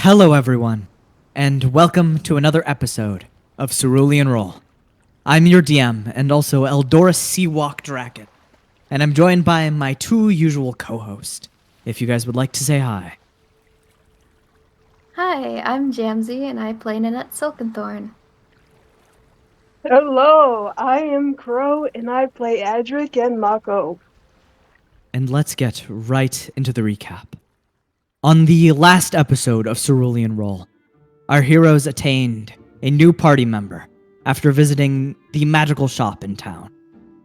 Hello, everyone, and welcome to another episode of Cerulean Roll. I'm your DM and also Eldoris Seawalk Dragon, and I'm joined by my two usual co-hosts. If you guys would like to say hi. Hi, I'm Jamsey, and I play Nanette Silkenthorn. Hello, I am Crow, and I play Adric and Mako. And let's get right into the recap. On the last episode of Cerulean Roll, our heroes attained a new party member after visiting the magical shop in town,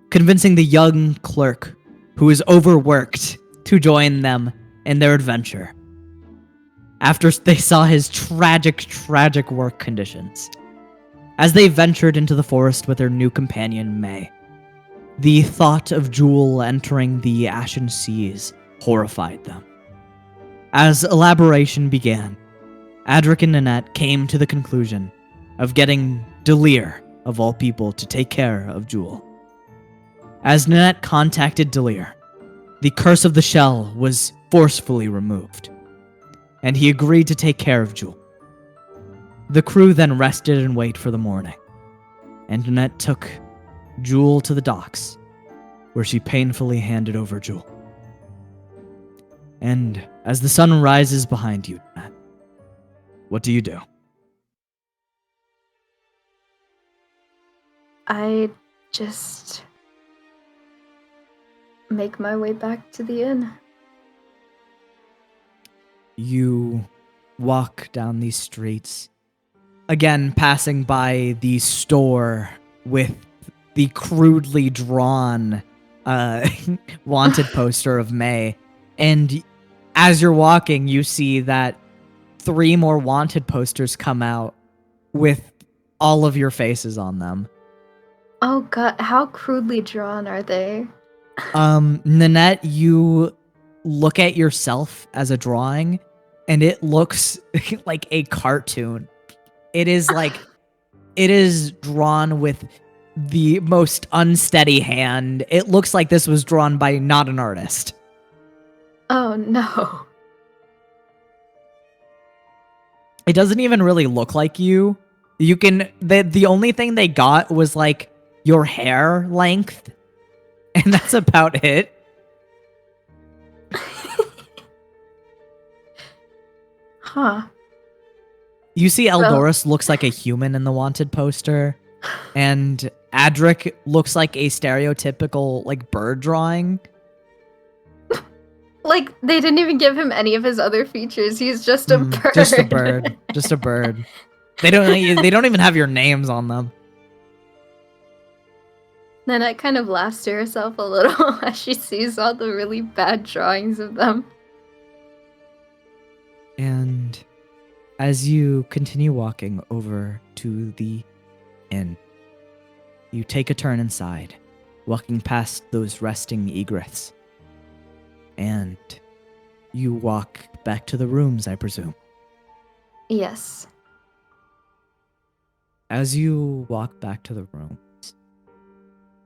convincing the young clerk who is overworked to join them in their adventure. After they saw his tragic work conditions, as they ventured into the forest with their new companion, May, the thought of Jewel entering the Ashen Seas horrified them. As elaboration began, Adric and Nanette came to the conclusion of getting Delir, of all people, to take care of Jewel. As Nanette contacted Delir, the curse of the shell was forcefully removed, and he agreed to take care of Jewel. The crew then rested and waited for the morning, and Nanette took Jewel to the docks, where she painfully handed over Jewel. And as the sun rises behind you, Nanette, what do you do? I just make my way back to the inn. You walk down these streets, again passing by the store with the crudely drawn wanted poster of May. And as you're walking, you see that 3 more wanted posters come out with all of your faces on them. Oh god, how crudely drawn are they? Nanette, you look at yourself as a drawing, and it looks like a cartoon. It is drawn with the most unsteady hand. It looks like this was drawn by not an artist. Oh no. It doesn't even really look like you. You can the only thing they got was like your hair length, and that's about it. Huh. You see Eldoris looks like a human in the wanted poster, and Adric looks like a stereotypical like bird drawing. Like, they didn't even give him any of his other features. He's just a bird. Just a bird. Just a bird. They don't even have your names on them. Nanette kind of laughs to herself a little as she sees all the really bad drawings of them. And as you continue walking over to the inn, you take a turn inside, walking past those resting egrets. And you walk back to the rooms, I presume. Yes. As you walk back to the rooms,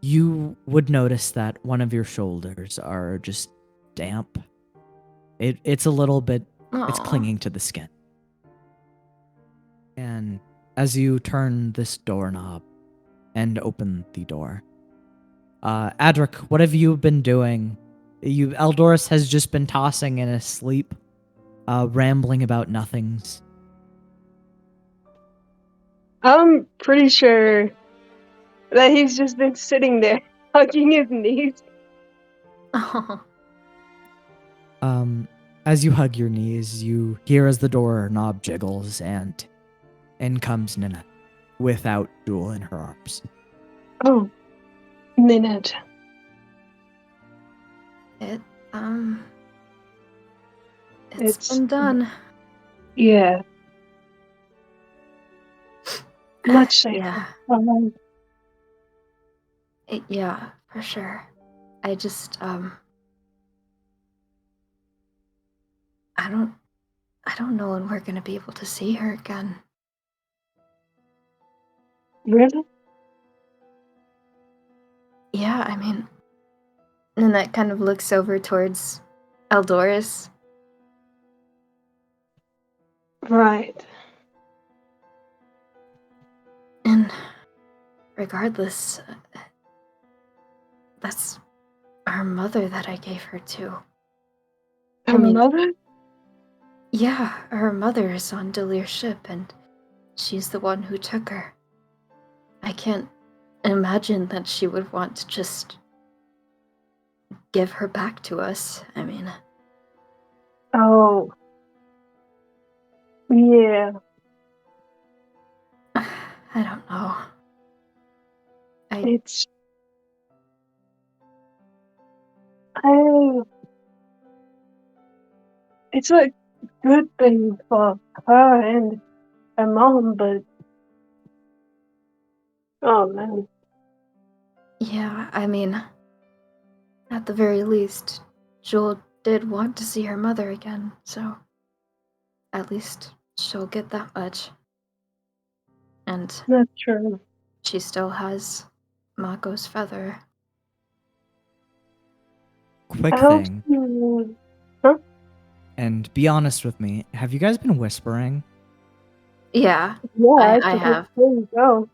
you would notice that one of your shoulders are just damp. It's a little bit, it's Aw. clinging to the skin. And as you turn this doorknob and open the door, Adric, what have you been doing? Eldoris has just been tossing in his sleep, rambling about nothings. I'm pretty sure that he's just been sitting there, hugging his knees. Oh. As you hug your knees, you hear as the door knob jiggles, and in comes Nanette, without Jewel in her arms. Oh, Nanette. It's been done. Yeah. Much safer. Yeah. Yeah, for sure. I just, I don't know when we're gonna be able to see her again. Really? Yeah, I mean, and that kind of looks over towards Eldoris. Right. And regardless, that's her mother that I gave her to. Her I mean- mother? Yeah, her mother is on Delir's ship, and she's the one who took her. I can't imagine that she would want to just give her back to us. I mean, Oh. Yeah. I don't know. It's. I. It's a good thing for her and her mom, but. Oh man. Yeah, I mean, at the very least, Jewel did want to see her mother again, so at least she'll get that much. And That's true. she still has Mako's feather. Quick How thing, to- and be honest with me. Have you guys been whispering? Yeah, Yeah, I it's a have. good thing to go.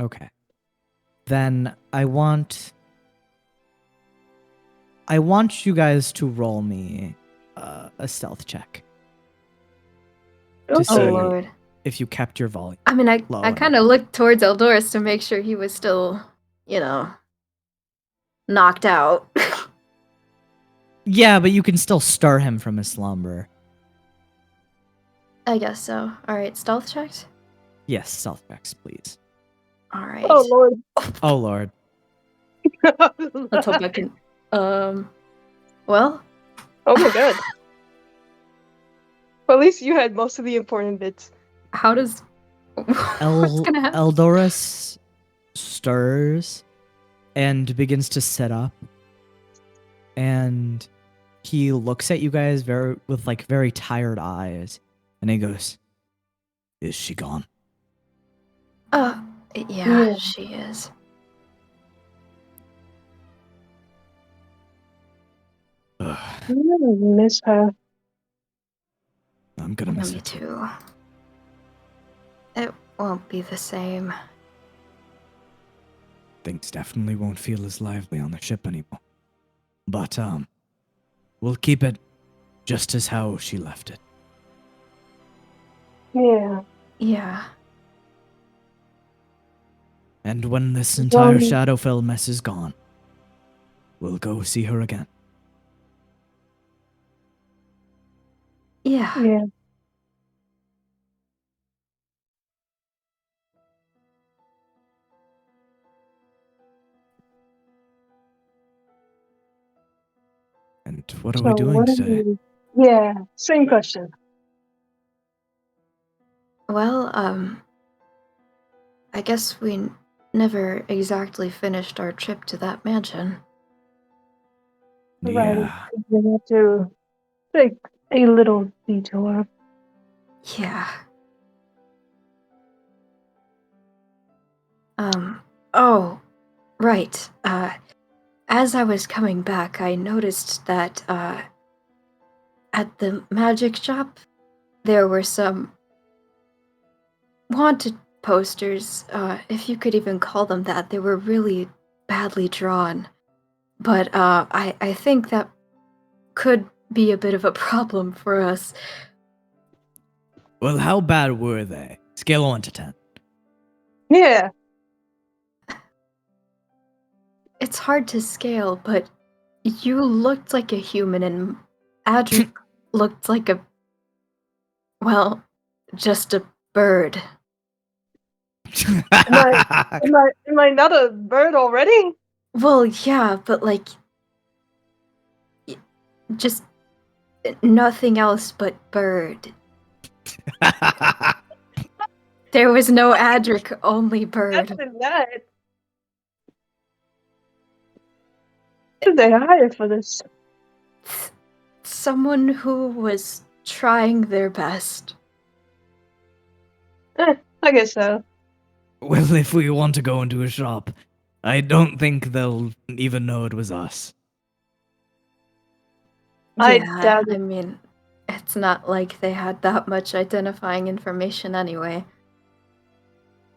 Okay. Then I want you guys to roll me a stealth check to Okay. see Oh lord. if you kept your volume. I mean, Low I kind of looked towards Eldoris to make sure he was still, knocked out. Yeah, but you can still stir him from his slumber. I guess so. Alright, stealth checked? Yes, stealth checks, please. Alright. Oh lord. Oh lord. Let's hope I can. Well, Oh my god. Well, at least you had most of the important bits. how does. What's gonna happen? Eldoris stirs and begins to sit up, and he looks at you guys with very tired eyes, and he goes, "Is she gone?" Yeah, Yeah. she is. Ugh, I really miss her. I'm gonna miss Me her too. too. It won't be the same. Things definitely won't feel as lively on the ship anymore. But we'll keep it just as how she left it. Yeah. Yeah. And when this entire Well- Shadowfell mess is gone, we'll go see her again. Yeah. Yeah. And what are So we doing what are today? Yeah. Same question. Well, I guess we never exactly finished our trip to that mansion. Right. Yeah. We have to take a little detour. Yeah. Oh, right. As I was coming back, I noticed that, at the magic shop, there were some wanted posters, if you could even call them that. They were really badly drawn. But, I think that could be a bit of a problem for us. Well, how bad were they? Scale of 1 to 10. Yeah. It's hard to scale, but you looked like a human and Adric looked like well, just a bird. Am I not a bird already? Well, yeah, but just nothing else but bird. There was no Adric, only bird. Better than that. Who did they hire for this? Someone who was trying their best. I guess so. Well, if we want to go into a shop, I don't think they'll even know it was us. I Yeah, doubt I it. mean, It's not like they had that much identifying information anyway.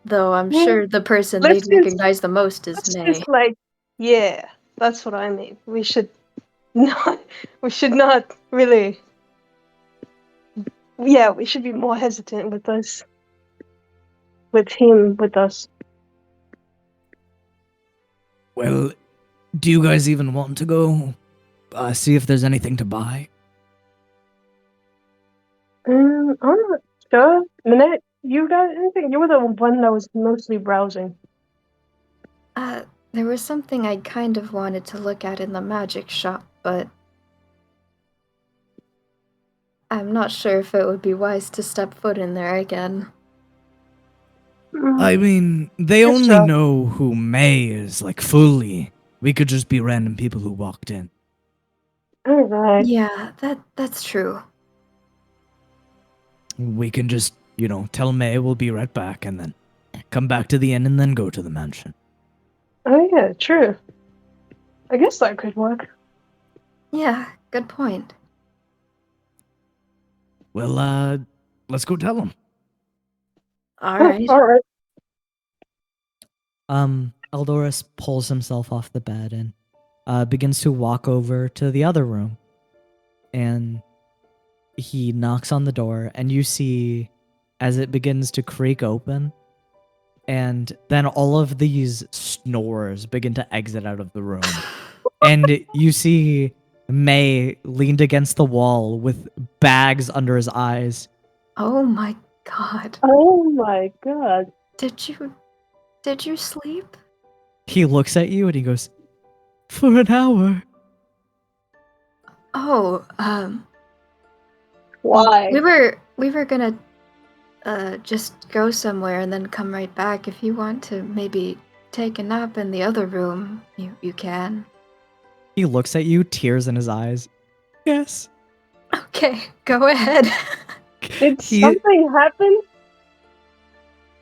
Though I'm Yeah, sure the person let's they'd just recognize the most is let's May. just like yeah, that's what I mean. We should not really we should be more hesitant with us with him with us. Well, do you guys even want to go see if there's anything to buy? I'm not sure. Minette, you got anything? You were the one that was mostly browsing. There was something I kind of wanted to look at in the magic shop, but I'm not sure if it would be wise to step foot in there again. I mean, they Yes, only sir. know who May is, like, fully. We could just be random people who walked in. Alright. Yeah, that's true. We can just, tell May we'll be right back and then come back to the inn and then go to the mansion. Oh yeah, true. I guess that could work. Yeah, good point. Well, let's go tell him. Alright. Alright. Eldorus pulls himself off the bed and begins to walk over to the other room. And he knocks on the door, and you see as it begins to creak open, and then all of these snorers begin to exit out of the room. And you see May leaned against the wall with bags under his eyes. Oh my god. Oh my god. Did you sleep? He looks at you and he goes, "For an hour." Oh, Why? we were gonna just go somewhere and then come right back. If you want to maybe take a nap in the other room, you can. He looks at you, tears in his eyes. Yes. Okay, go ahead. Did He- something happen?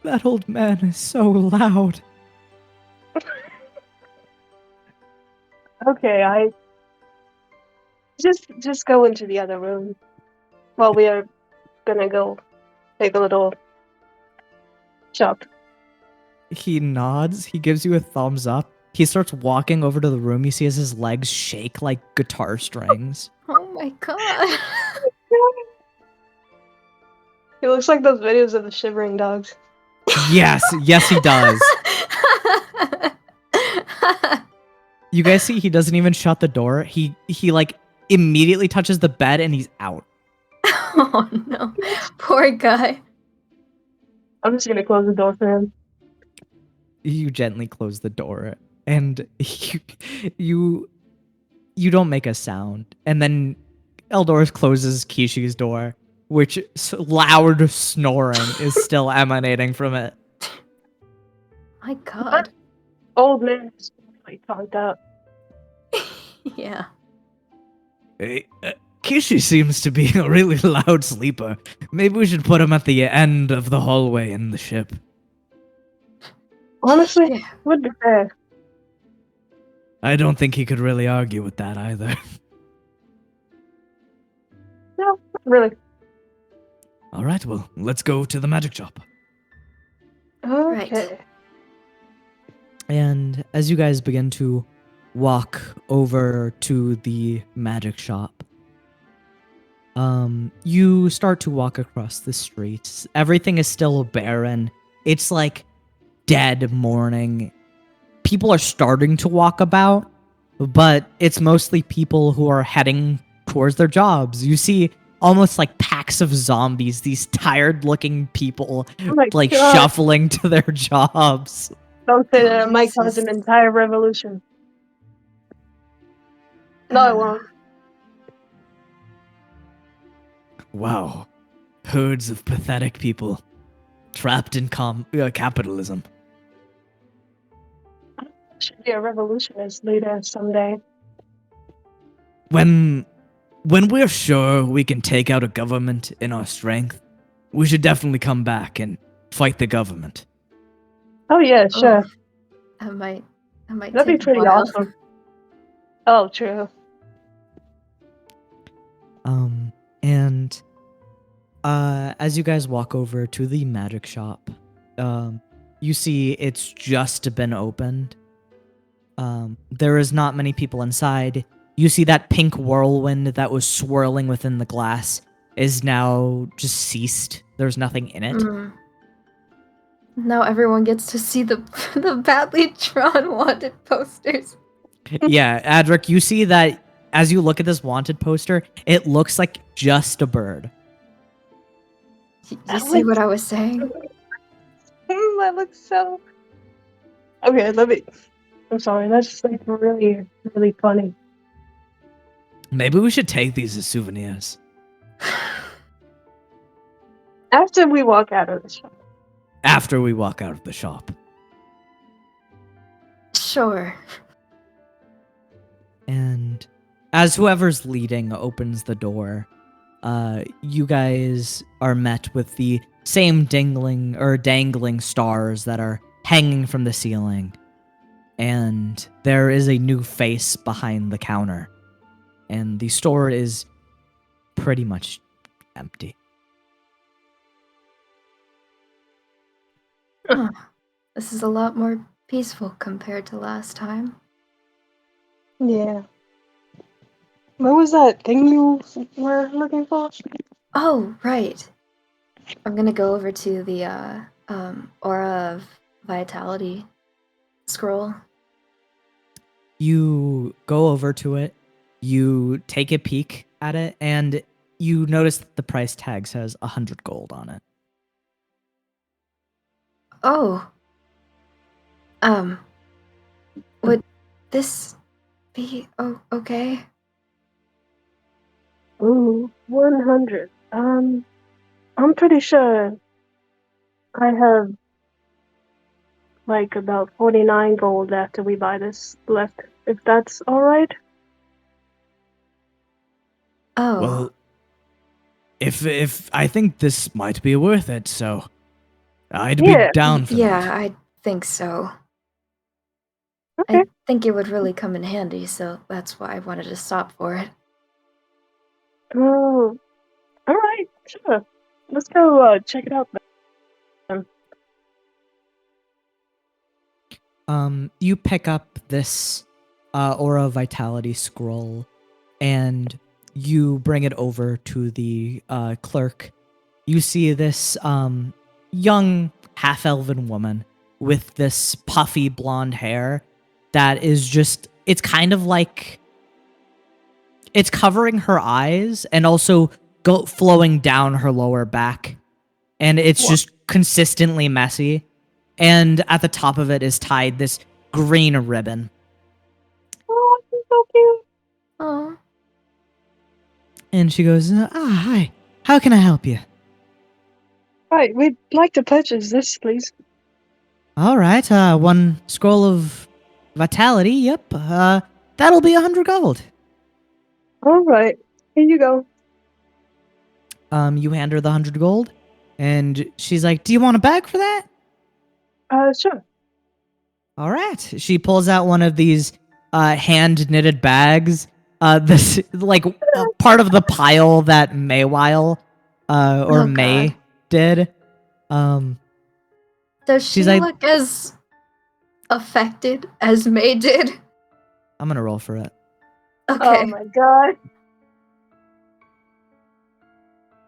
That old man is so loud. Okay, I just go into the other room while we are gonna go take a little shop. He nods. He gives you a thumbs up. He starts walking over to the room. You see as his legs shake like guitar strings. Oh my god. It looks like those videos of the shivering dogs. Yes, yes, he does. You guys see he doesn't even shut the door. He like immediately touches the bed and he's out. Oh no. Poor guy. I'm just gonna close the door for him. You gently close the door and you don't make a sound. And then Eldorus closes Kishi's door, which loud snoring is still emanating from it. My god. Old man is really talked out. Yeah. Hey, Kishi seems to be a really loud sleeper. Maybe we should put him at the end of the hallway in the ship. Honestly, Yeah. would be fair. I don't think he could really argue with that either. No, not really. All right, well, let's go to the magic shop. Okay. And as you guys begin to walk over to the magic shop, you start to walk across the streets. Everything is still barren. It's like dead morning. People are starting to walk about, but it's mostly people who are heading towards their jobs. You see almost like packs of zombies, these tired-looking people Oh my like God. shuffling to their jobs. Don't say that. It might Jesus. cause an entire revolution. No, it won't. Wow. Herds of pathetic people trapped in capitalism. Should be a revolutionist leader someday. When we're sure we can take out a government in our strength, we should definitely come back and fight the government. Oh yeah, sure. That might That'd be take a pretty while. awesome. Oh, true. And As you guys walk over to the magic shop, you see it's just been opened. There is not many people inside. You see that pink whirlwind that was swirling within the glass is now just ceased. There's nothing in it. Now everyone gets to see the the badly drawn wanted posters. Yeah, Adric, you see that as you look at this wanted poster, it looks like just a bird. You see what I was saying? That looks so. Okay, let me. I'm sorry. That's just like really, really funny. Maybe we should take these as souvenirs. After we walk out of the shop. After we walk out of the shop. Sure. And as whoever's leading opens the door, you guys are met with the same dangling stars that are hanging from the ceiling. And there is a new face behind the counter. And the store is pretty much empty. Huh. This is a lot more peaceful compared to last time. Yeah. What was that thing you were looking for? Oh, right. I'm gonna go over to the Aura of Vitality scroll. You go over to it, you take a peek at it, and you notice that the price tag says 100 gold on it. Oh. Would this be okay? Ooh, 100. I'm pretty sure I have like about 49 gold after we buy this left, if that's alright. Oh. Well, if I think this might be worth it, so I'd Yeah. be down for yeah, that. I think so. Okay. I think it would really come in handy, so that's why I wanted to stop for it. Oh, alright, sure. Let's go check it out then. You pick up this Aura Vitality scroll, and you bring it over to the clerk. You see this young half-elven woman with this puffy blonde hair that is just, it's kind of like, it's covering her eyes and also flowing down her lower back. And it's What? just consistently messy. And at the top of it is tied this green ribbon. Oh, this is so cute. Oh. And she goes, hi, how can I help you? Right, we'd like to purchase this, please. All right, one scroll of vitality, yep. That'll be 100 gold. Alright, here you go. You hand her the 100 gold, and she's like, do you want a bag for that? Sure. All right. She pulls out one of these hand-knitted bags. This like part of the pile that Maywile or Oh, May God. did. Does she she's like, look as affected as May did? I'm gonna roll for it. Okay. Oh my god.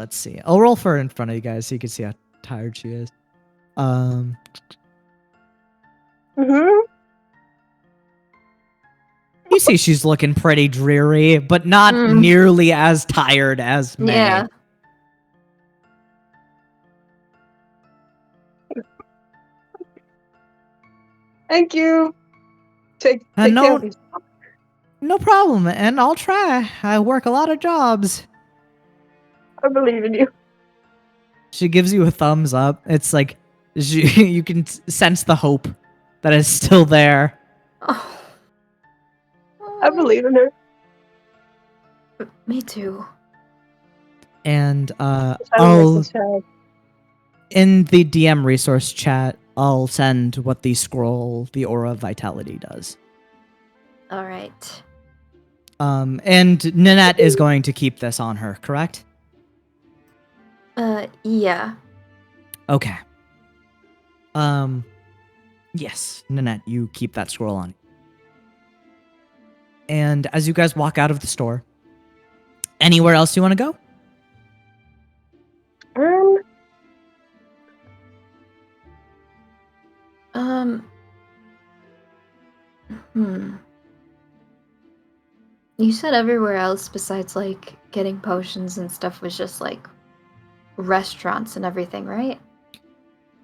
Let's see. I'll roll for it in front of you guys so you can see how tired she is. You see she's looking pretty dreary, but not nearly as tired as May. Yeah. Thank you. Take care no- of these. No problem, and I'll try. I work a lot of jobs. I believe in you. She gives you a thumbs up. It's like you can sense the hope that is still there. Oh. I believe in her. Me too. And That I'll makes me sad. in the DM resource chat, I'll send what the scroll, the Aura of Vitality does. All right. And Nanette is going to keep this on her, correct? Yeah. Okay. Yes, Nanette, you keep that scroll on. And as you guys walk out of the store, anywhere else you want to go? Um, Um, hmm. You said everywhere else besides, like, getting potions and stuff was just, like, restaurants and everything, right?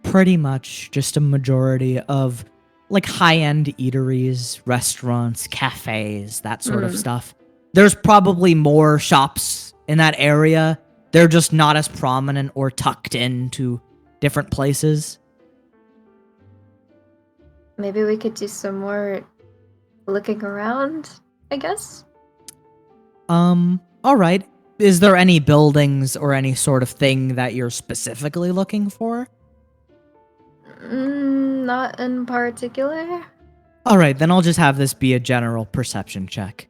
Pretty much just a majority of like high-end eateries, restaurants, cafes, that sort of Hmm. stuff. There's probably more shops in that area. They're just not as prominent or tucked into different places. Maybe we could do some more looking around, I guess? All right. Is there any buildings or any sort of thing that you're specifically looking for? Not in particular. All right, then I'll just have this be a general perception check.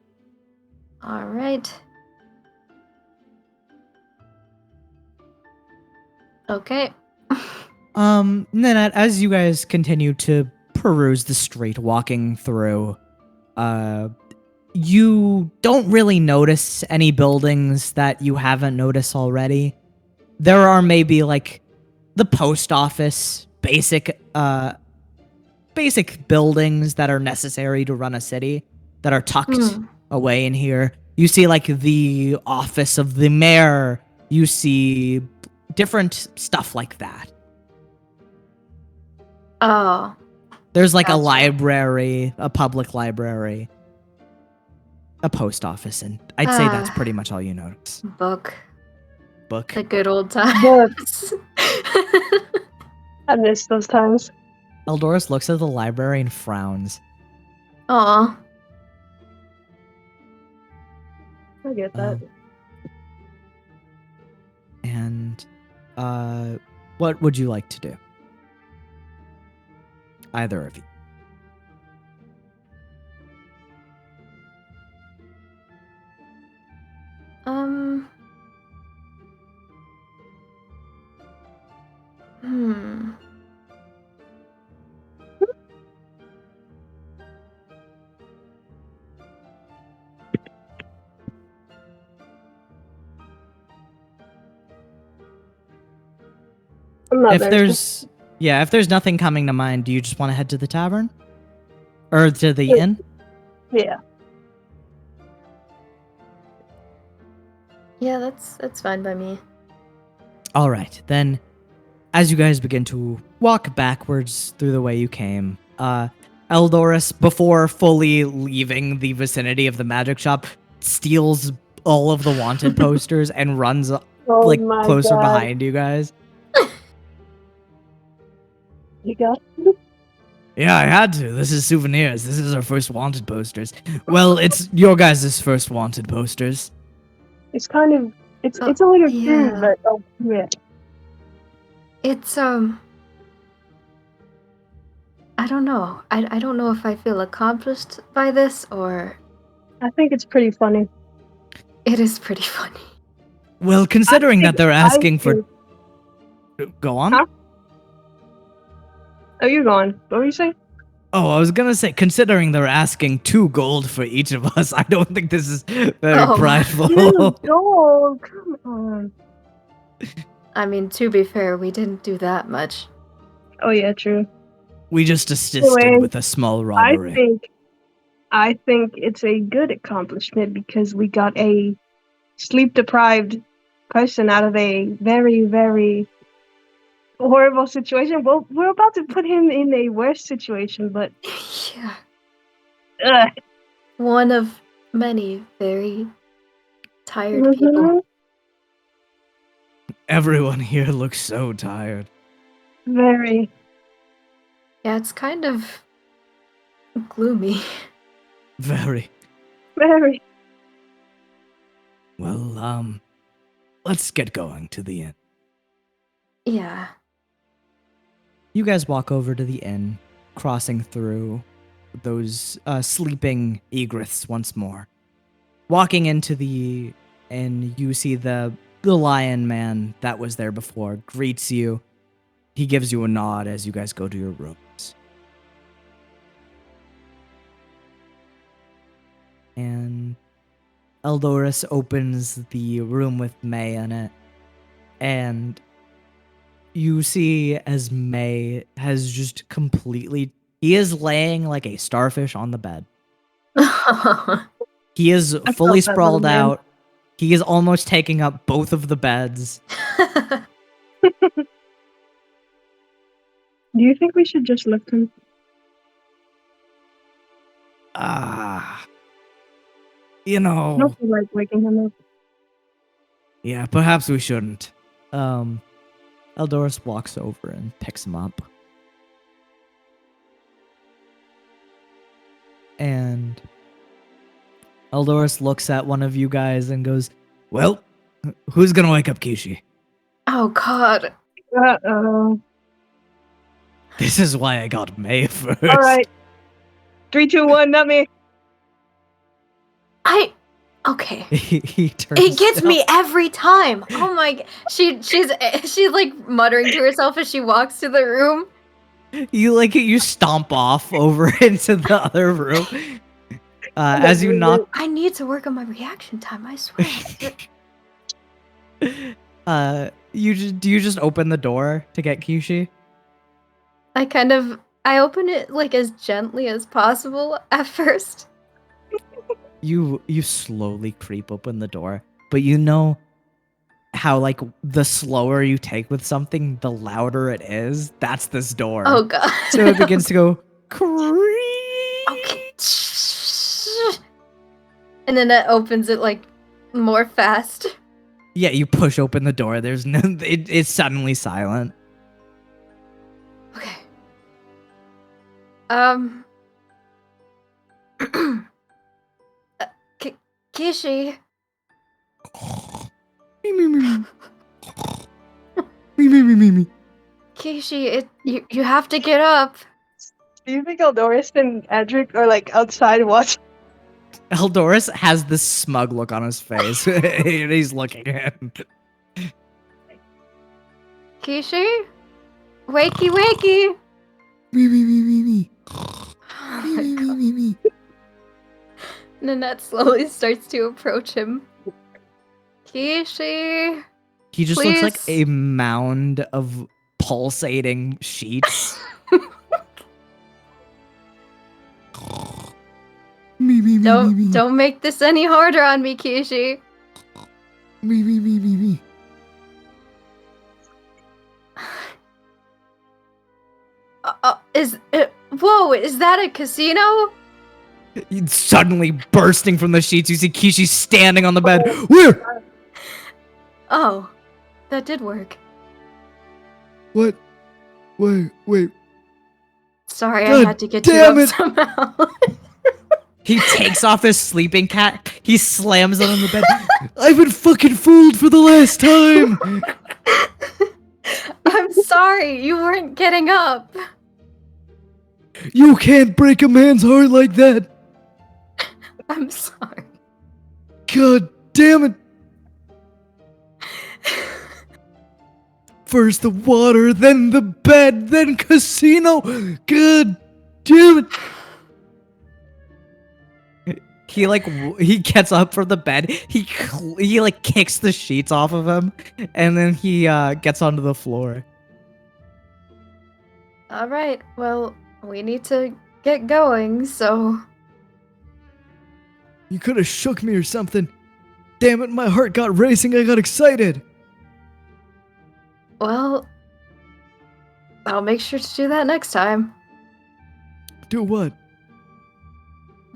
Alright. Okay. Nanette, as you guys continue to peruse the street walking through, you don't really notice any buildings that you haven't noticed already. There are maybe like the post office, basic buildings that are necessary to run a city that are tucked away in here. You see like the office of the mayor, you see different stuff like that. Oh, There's like a Gotcha. library, a public library, a post office, and I'd say that's pretty much all you notice. book. Book. The good old times. Books. I miss those times. Eldoris looks at the library and frowns. Aw. I get that. And what would you like to do? Either of you. Hmm. I'm not If very if there's nothing coming to mind, do you just want to head to the tavern? Or to the Yeah. inn? Yeah. Yeah, that's fine by me. All right, then as you guys begin to walk backwards through the way you came, Eldoris, before fully leaving the vicinity of the magic shop, steals all of the wanted posters and runs Oh like my closer god. behind you guys. You got Yeah, I had to. This is souvenirs. This is our first wanted posters. Well, it's your guys' first wanted posters. it's kind of it's Oh, it's a little yeah. crude, but oh yeah. It's I don't know. I don't know if I feel accomplished by this or I think it's pretty funny. it is pretty funny. Well, considering that they're asking for... think- Go on? Huh? Oh, you're gone. What were you saying? Oh, I was gonna say, considering they're asking 2 gold for each of us, I don't think this is very Oh. prideful. Oh, come on. I mean, to be fair, we didn't do that much. Oh yeah, true. We just assisted Anyway, with a small robbery. I think it's a good accomplishment because we got a sleep deprived person out of a very, very horrible situation. Well, we're about to put him in a worse situation, but Yeah. ugh. One of many very tired people. Mhm. Everyone here looks so tired. Very. Yeah, it's kind of gloomy. Very. Very. Well, let's get going to the inn. Yeah. You guys walk over to the inn, crossing through those sleeping egrets once more. Walking into the inn, you see the the lion man that was there before greets you. He gives you a nod as you guys go to your rooms. And Eldoris opens the room with May in it. And you see as May has just completely... He is laying like a starfish on the bed. He is fully felt that sprawled little man. out. He is almost taking up both of the beds. Do you think we should just lift him? You know... Not to, like, waking him up. Yeah, perhaps we shouldn't. Eldoris walks over and picks him up. And Eldoris looks at one of you guys and goes, well, who's gonna wake up Kishi? Oh God. Uh-oh. This is why I got May first. All right. 3, 2, 1, not me. Okay. He turns It gets down- me every time. Oh my! She's like muttering to herself as she walks to the room. You stomp off over into the other room. As you knock, I need to work on my reaction time. I swear. do you just open the door to get Kishi? I open it like as gently as possible at first. You slowly creep open the door, but you know how like the slower you take with something, the louder it is. That's this door. Oh God. So it begins to go creak. Okay. And then that opens it like more fast. Yeah, you push open the door. There's no. It's suddenly silent. Okay. Kishi. Me. Kishi, you have to get up. Do you think Eldoris and Edric are, like, outside watching? Eldoris has this smug look on his face. And he's looking at him. Kishi? Wakey. Me. Oh my God. Nanette slowly starts to approach him. Kishi. He just looks like Please. a mound of pulsating sheets. Me. Don't make this any harder on me, Kishi. Me. Whoa, is that a casino? Suddenly bursting from the sheets, you see Kishi standing on the bed. Where? Oh, that did work. What? Wait. Sorry, God I had to get you damn up it. somehow. He takes off his sleeping cat. He slams it on the bed. I've been fucking fooled for the last time. I'm sorry, you weren't getting up. You can't break a man's heart like that. I'm sorry. God damn it. First the water, then the bed, then casino. God damn it. He gets up from the bed. He like kicks the sheets off of him, and then he gets onto the floor. All right, well, we need to get going, so... You could have shook me or something. Damn it, my heart got racing. I got excited. Well, I'll make sure to do that next time. Do what?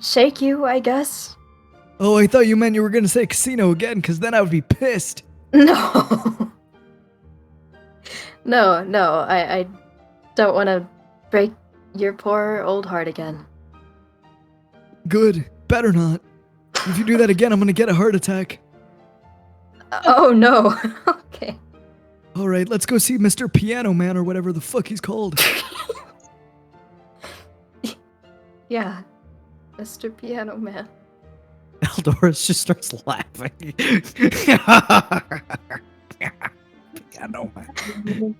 Shake you, I guess. Oh, I thought you meant you were gonna say casino again, because then I would be pissed. No. No, I don't want to break your poor old heart again. Good. Better not. If you do that again, I'm gonna get a heart attack. Oh, no. Okay. Alright, let's go see Mr. Piano Man or whatever the fuck he's called. Yeah, Mr. Piano Man. Eldoris just starts laughing. Piano man.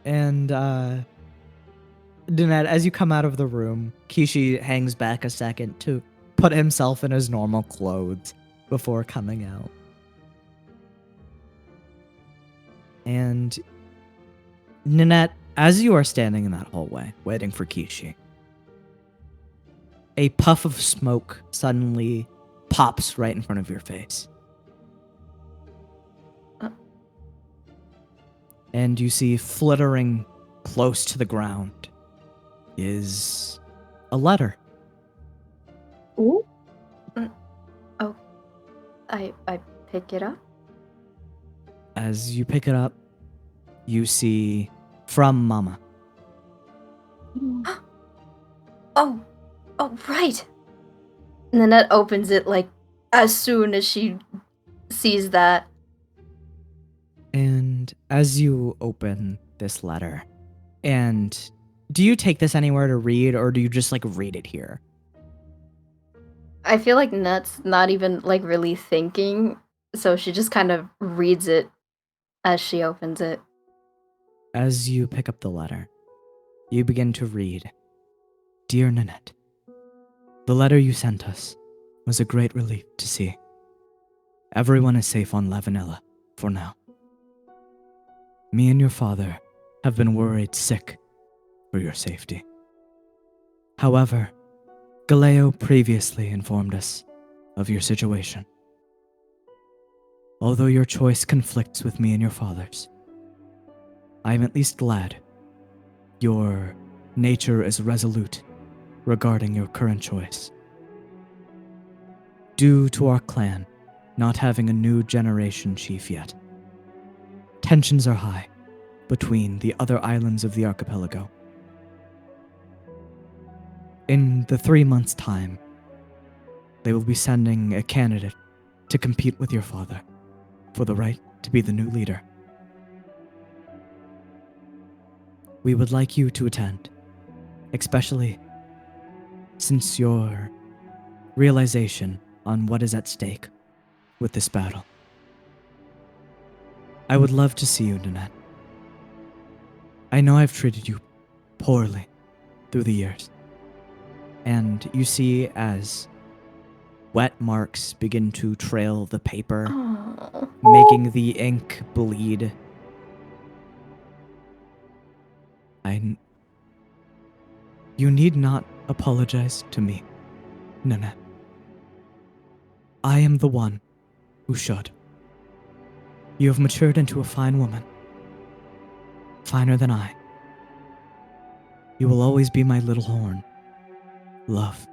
And Danette, as you come out of the room, Kishi hangs back a second to put himself in his normal clothes before coming out. And Nanette, as you are standing in that hallway, waiting for Kishi, a puff of smoke suddenly pops right in front of your face. And you see fluttering close to the ground is a letter. Ooh. Oh, I pick it up. As you pick it up, you see from Mama. Oh, right. Nanette opens it like as soon as she sees that. And as you open this letter, and do you take this anywhere to read, or do you just like read it here? I feel like Nanette's not even like really thinking, so she just kind of reads it as she opens it. As you pick up the letter, you begin to read. Dear Nanette, the letter you sent us was a great relief to see. Everyone is safe on La Vanilla for now. Me and your father have been worried sick for your safety. However, Galeo previously informed us of your situation. Although your choice conflicts with me and your father's, I am at least glad your nature is resolute regarding your current choice. Due to our clan not having a new generation chief yet, tensions are high between the other islands of the archipelago. In the 3 months' time, they will be sending a candidate to compete with your father for the right to be the new leader. We would like you to attend, especially since your realization on what is at stake with this battle. I would love to see you, Nanette. I know I've treated you poorly through the years, and you see as wet marks begin to trail the paper, Oh. making the ink bleed. You need not apologize to me, Nanette. I am the one who should. You have matured into a fine woman, finer than I. You will always be my little horn. Love,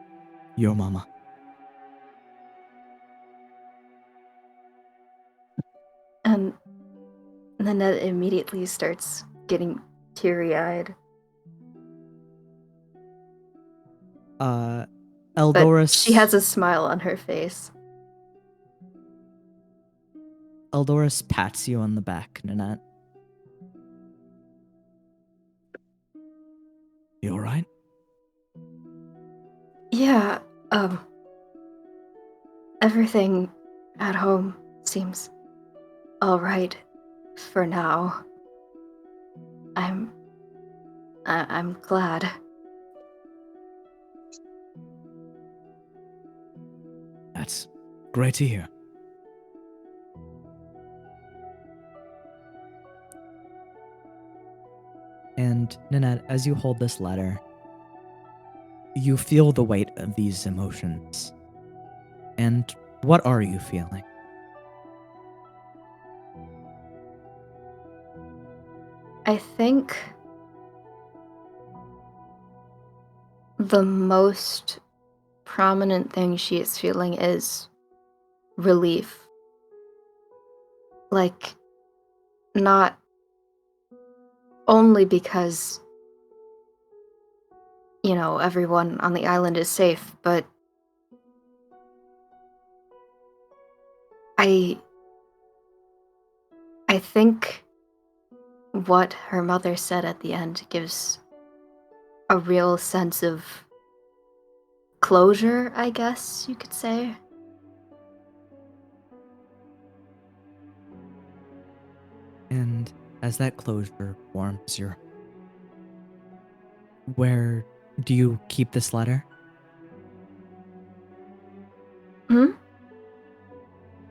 your mama. And Nanette immediately starts getting teary-eyed. Eldoris. But she has a smile on her face. Eldoris pats you on the back, Nanette. You alright? Yeah, everything at home seems all right for now. I'm glad. That's great to hear. And Nanette, as you hold this letter, you feel the weight of these emotions. And what are you feeling? I think the most prominent thing she is feeling is relief. Like, not only because, you know, everyone on the island is safe, but I think what her mother said at the end gives a real sense of closure, I guess you could say. And as that closure forms where do you keep this letter? Hmm?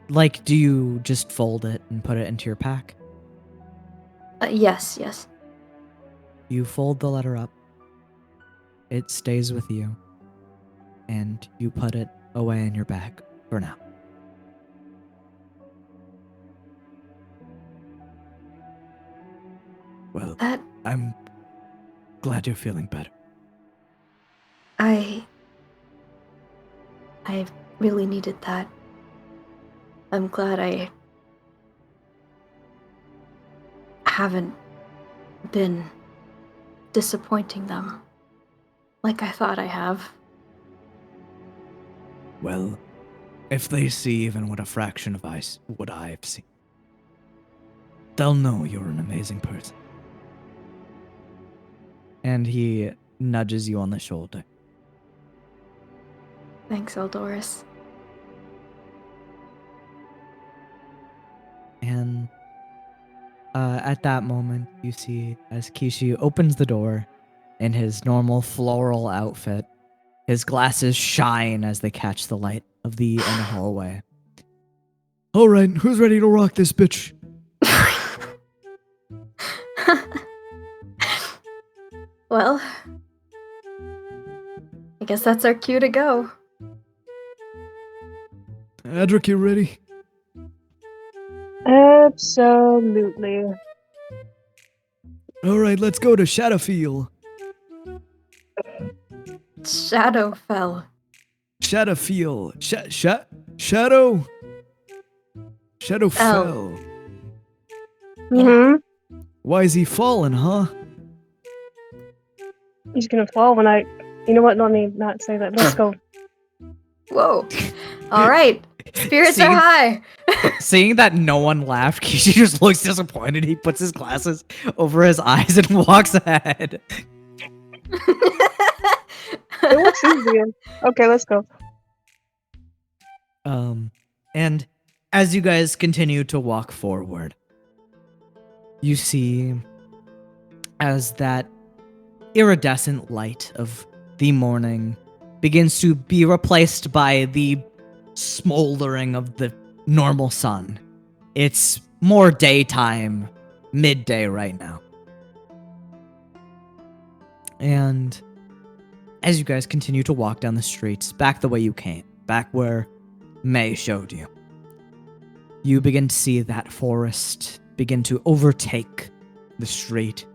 Like, do you just fold it and put it into your pack? Yes, yes. You fold the letter up. It stays with you. And you put it away in your bag for now. Well, That I'm glad you're feeling better. I really needed that. I'm glad I haven't been disappointing them like I thought I have. Well, if they see even what a fraction of what I've seen, they'll know you're an amazing person. And he nudges you on the shoulder. Thanks, Eldoris. And at that moment, you see as Kishi opens the door in his normal floral outfit, his glasses shine as they catch the light of the inner hallway. All right, who's ready to rock this bitch? Well, I guess that's our cue to go. Adric, you ready? Absolutely. All right, let's go to Shadowfield. Shadowfell. Shadowfield. Shadow. Shadowfell. Mm-hmm. Why is he falling, huh? He's gonna fall when I... You know what? Let me not say that. Let's go. Whoa. All right. Spirits See? are high. Seeing that no one laughed, Kishi just looks disappointed. He puts his glasses over his eyes and walks ahead. It looks easier. Okay, let's go. And as you guys continue to walk forward, you see as that iridescent light of the morning begins to be replaced by the smoldering of the normal sun. It's more daytime, midday right now. And as you guys continue to walk down the streets, back the way you came, back where May showed you, you begin to see that forest begin to overtake the street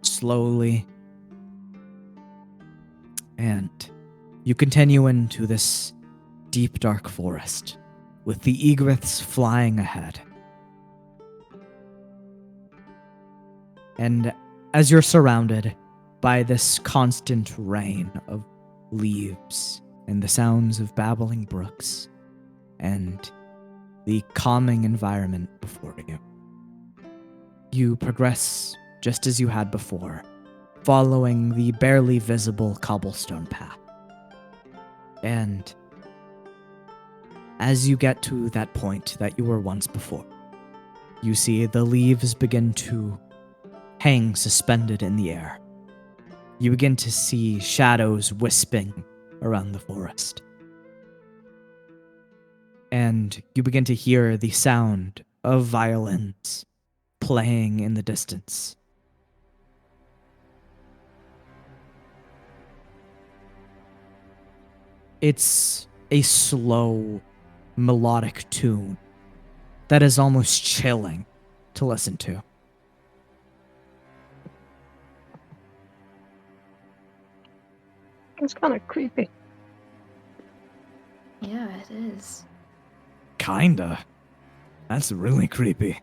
slowly. And you continue into this deep, dark forest with the egrets flying ahead. And as you're surrounded by this constant rain of leaves and the sounds of babbling brooks and the calming environment before you, you progress just as you had before, following the barely visible cobblestone path. And as you get to that point that you were once before, you see the leaves begin to hang suspended in the air. You begin to see shadows wisping around the forest. And you begin to hear the sound of violins playing in the distance. It's a slow, melodic tune that is almost chilling to listen to. It's kind of creepy. Yeah, it is. Kinda. That's really creepy.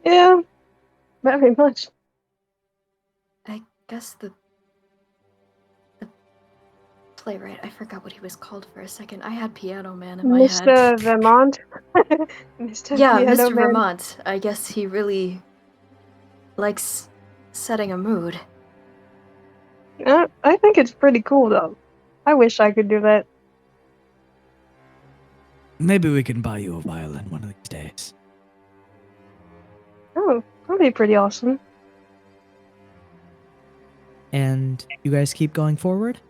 Yeah, very much. I guess the playwright, I forgot what he was called for a second. I had Piano Man in my Mr. head. Vermont. Mr. Yeah, Piano Mr. Man. Vermont. I guess he really likes setting a mood. I think it's pretty cool, though. I wish I could do that. Maybe we can buy you a violin one of these days. Oh, that'd be pretty awesome. And you guys keep going forward?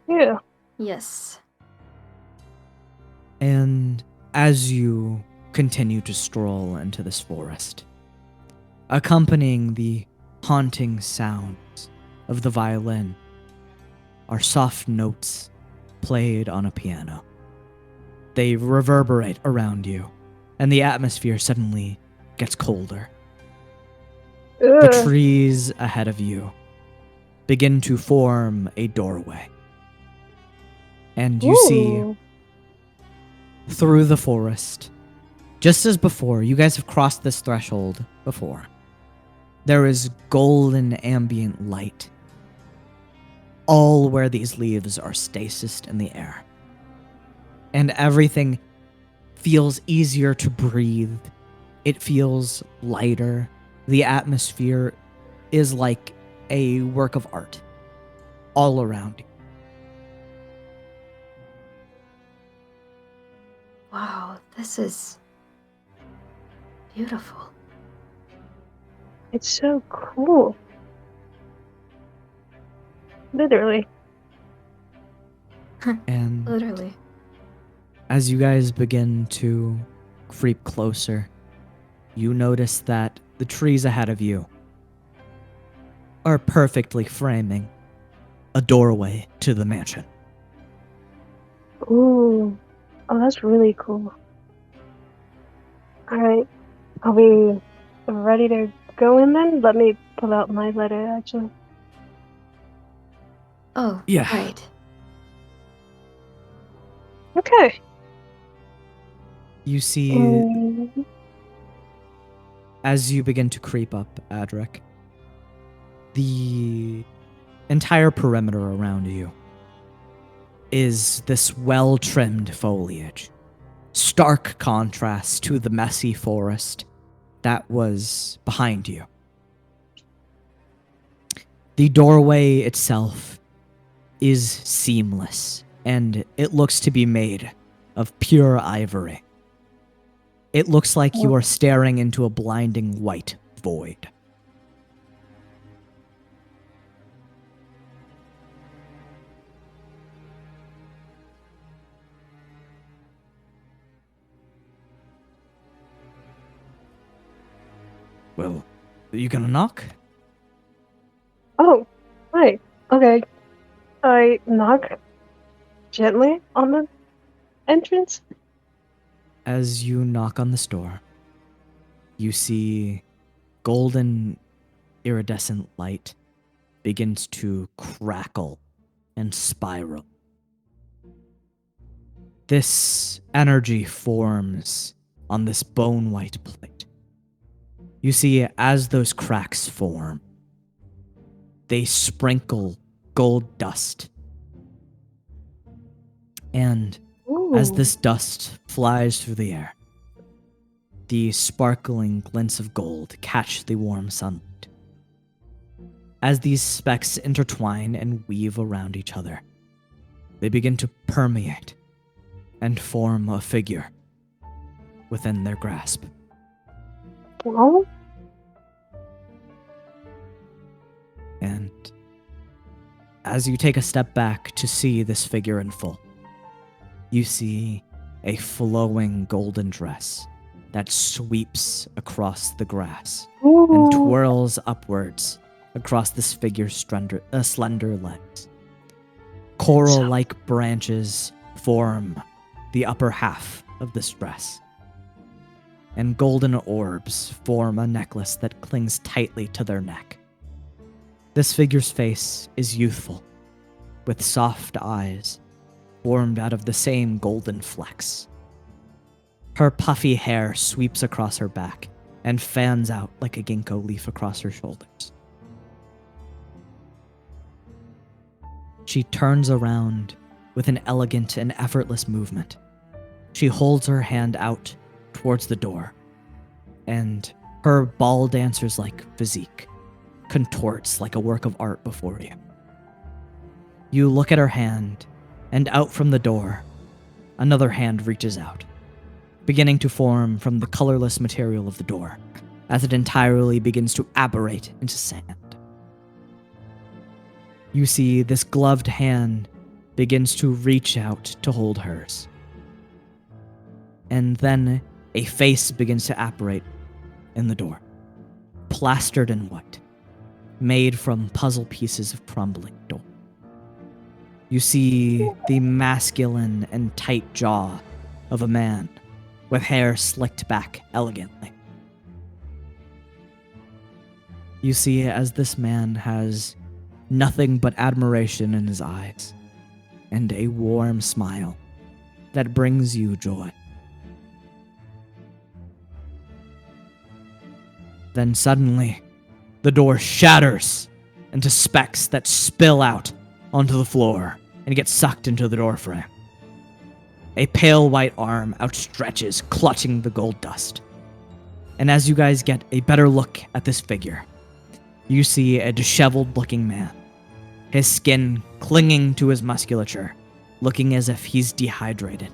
Yeah. Yes. And as you continue to stroll into this forest, accompanying the haunting sounds of the violin are soft notes played on a piano. They reverberate around you, and the atmosphere suddenly gets colder. The Ugh. trees ahead of you begin to form a doorway. And you see Ooh. through the forest, just as before, you guys have crossed this threshold before. There is golden ambient light, all where these leaves are stasised in the air. And everything feels easier to breathe. It feels lighter. The atmosphere is like a work of art all around you. Wow, this is beautiful. It's so cool. Literally. And Literally. as you guys begin to creep closer, you notice that the trees ahead of you are perfectly framing a doorway to the mansion. Ooh. Oh, that's really cool. Alright. Are we ready to go in then? Let me pull out my letter, actually. Oh, Yeah. right. Okay. You see, Mm, as you begin to creep up, Adric, the entire perimeter around you is this well-trimmed foliage. Stark contrast to the messy forest that was behind you. The doorway itself is seamless, and it looks to be made of pure ivory. It looks like you are staring into a blinding white void. Well, are you gonna knock? oh, right. Okay. I knock gently on the entrance. As you knock on this door, you see golden iridescent light begins to crackle and spiral. This energy forms on this bone-white plate. You see, as those cracks form, they sprinkle gold dust. And Ooh. as this dust flies through the air, the sparkling glints of gold catch the warm sunlight. As these specks intertwine and weave around each other, they begin to permeate and form a figure within their grasp. Well, And as you take a step back to see this figure in full, you see a flowing golden dress that sweeps across the grass and twirls upwards across this figure's slender legs. Coral-like branches form the upper half of this dress, and golden orbs form a necklace that clings tightly to their neck. This figure's face is youthful, with soft eyes formed out of the same golden flecks. Her puffy hair sweeps across her back and fans out like a ginkgo leaf across her shoulders. She turns around with an elegant and effortless movement. She holds her hand out towards the door, and Her ball dancer's-like physique contorts like a work of art before you. You look at her hand, and out from the door, another hand reaches out, beginning to form from the colorless material of the door, as it entirely begins to aberrate into sand. You see this gloved hand begins to reach out to hold hers. And then a face begins to apparate in the door, plastered in white, made from puzzle pieces of crumbling door. You see the masculine and tight jaw of a man with hair slicked back elegantly. You see as this man has nothing but admiration in his eyes and a warm smile that brings you joy. Then suddenly, the door shatters into specks that spill out onto the floor and get sucked into the doorframe. A pale white arm outstretches, clutching the gold dust. And as you guys get a better look at this figure, you see a disheveled-looking man, his skin clinging to his musculature, looking as if he's dehydrated.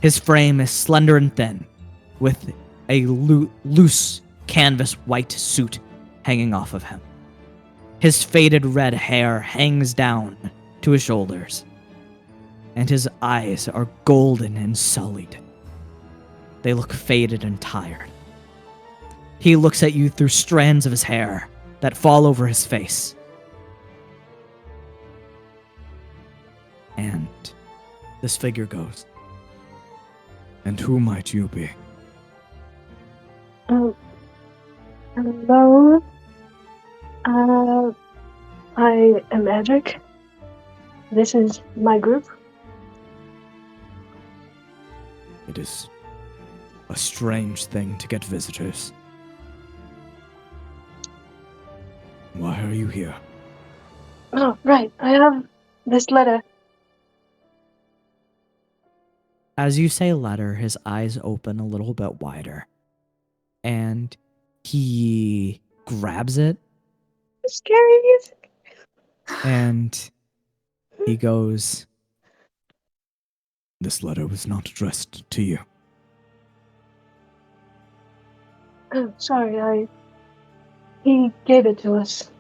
His frame is slender and thin, with a loose canvas white suit hanging off of him. His faded red hair hangs down to his shoulders, and his eyes are golden and sullied. They look faded and tired. He looks at you through strands of his hair that fall over his face. And this figure goes, "And who might you be?" Hello. I am Edric. This is my group. It is a strange thing to get visitors. Why are you here? Oh, right. I have this letter. As you say letter, his eyes open a little bit wider. And he grabs it. Scary music. And he goes, "This letter was not addressed to you." Oh, sorry. He gave it to us.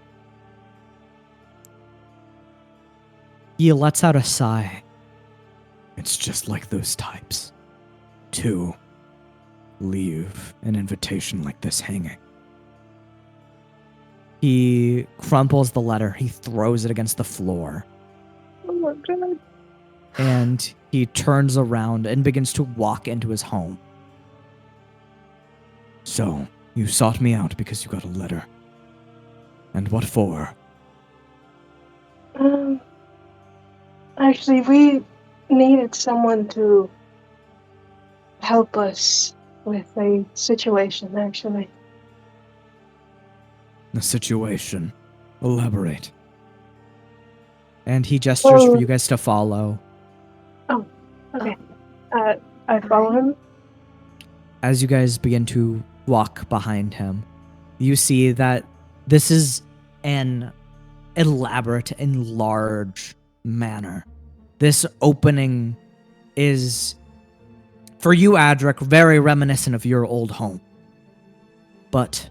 He lets out a sigh. "It's just like those types. To leave an invitation like this hanging." He crumples the letter. He throws it against the floor. Oh my god. And he turns around and begins to walk into his home. "So, you sought me out because you got a letter. And what for?" Actually, we needed someone to help us with a situation, actually. "The situation. Elaborate." And he gestures for you guys to follow. Oh, okay. I follow him. As you guys begin to walk behind him, you see that this is an elaborate and large manor. This opening is, for you, Adric, very reminiscent of your old home. But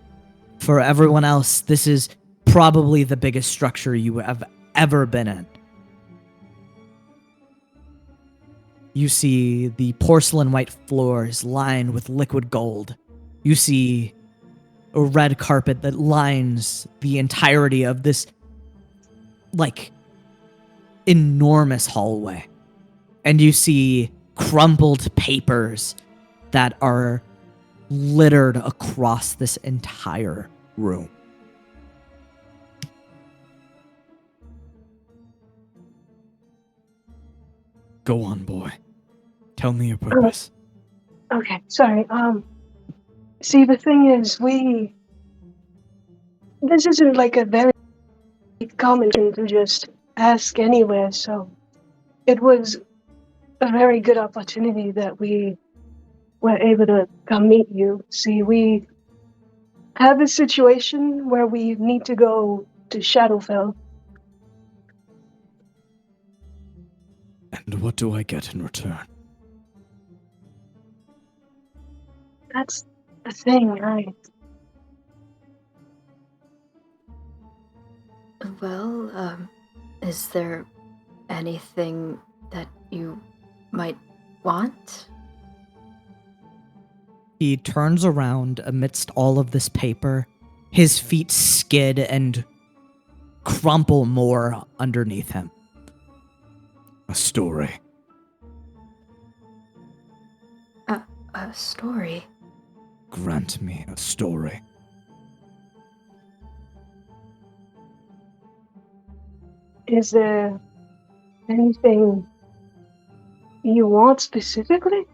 for everyone else, this is probably the biggest structure you have ever been in. You see the porcelain white floors lined with liquid gold. You see a red carpet that lines the entirety of this, enormous hallway. And you see crumpled papers that are littered across this entire room. Go on, boy. Tell me your purpose. Okay, sorry. See, the thing is, this isn't like a very common thing to just ask anywhere, so it was a very good opportunity that we were able to come meet you. See, we have a situation where we need to go to Shadowfell. And what do I get in return? That's the thing, right? Well, is there anything that you might want? He turns around amidst all of this paper. His feet skid and crumple more underneath him. A story. A story? Grant me a story. Is there anything you want specifically?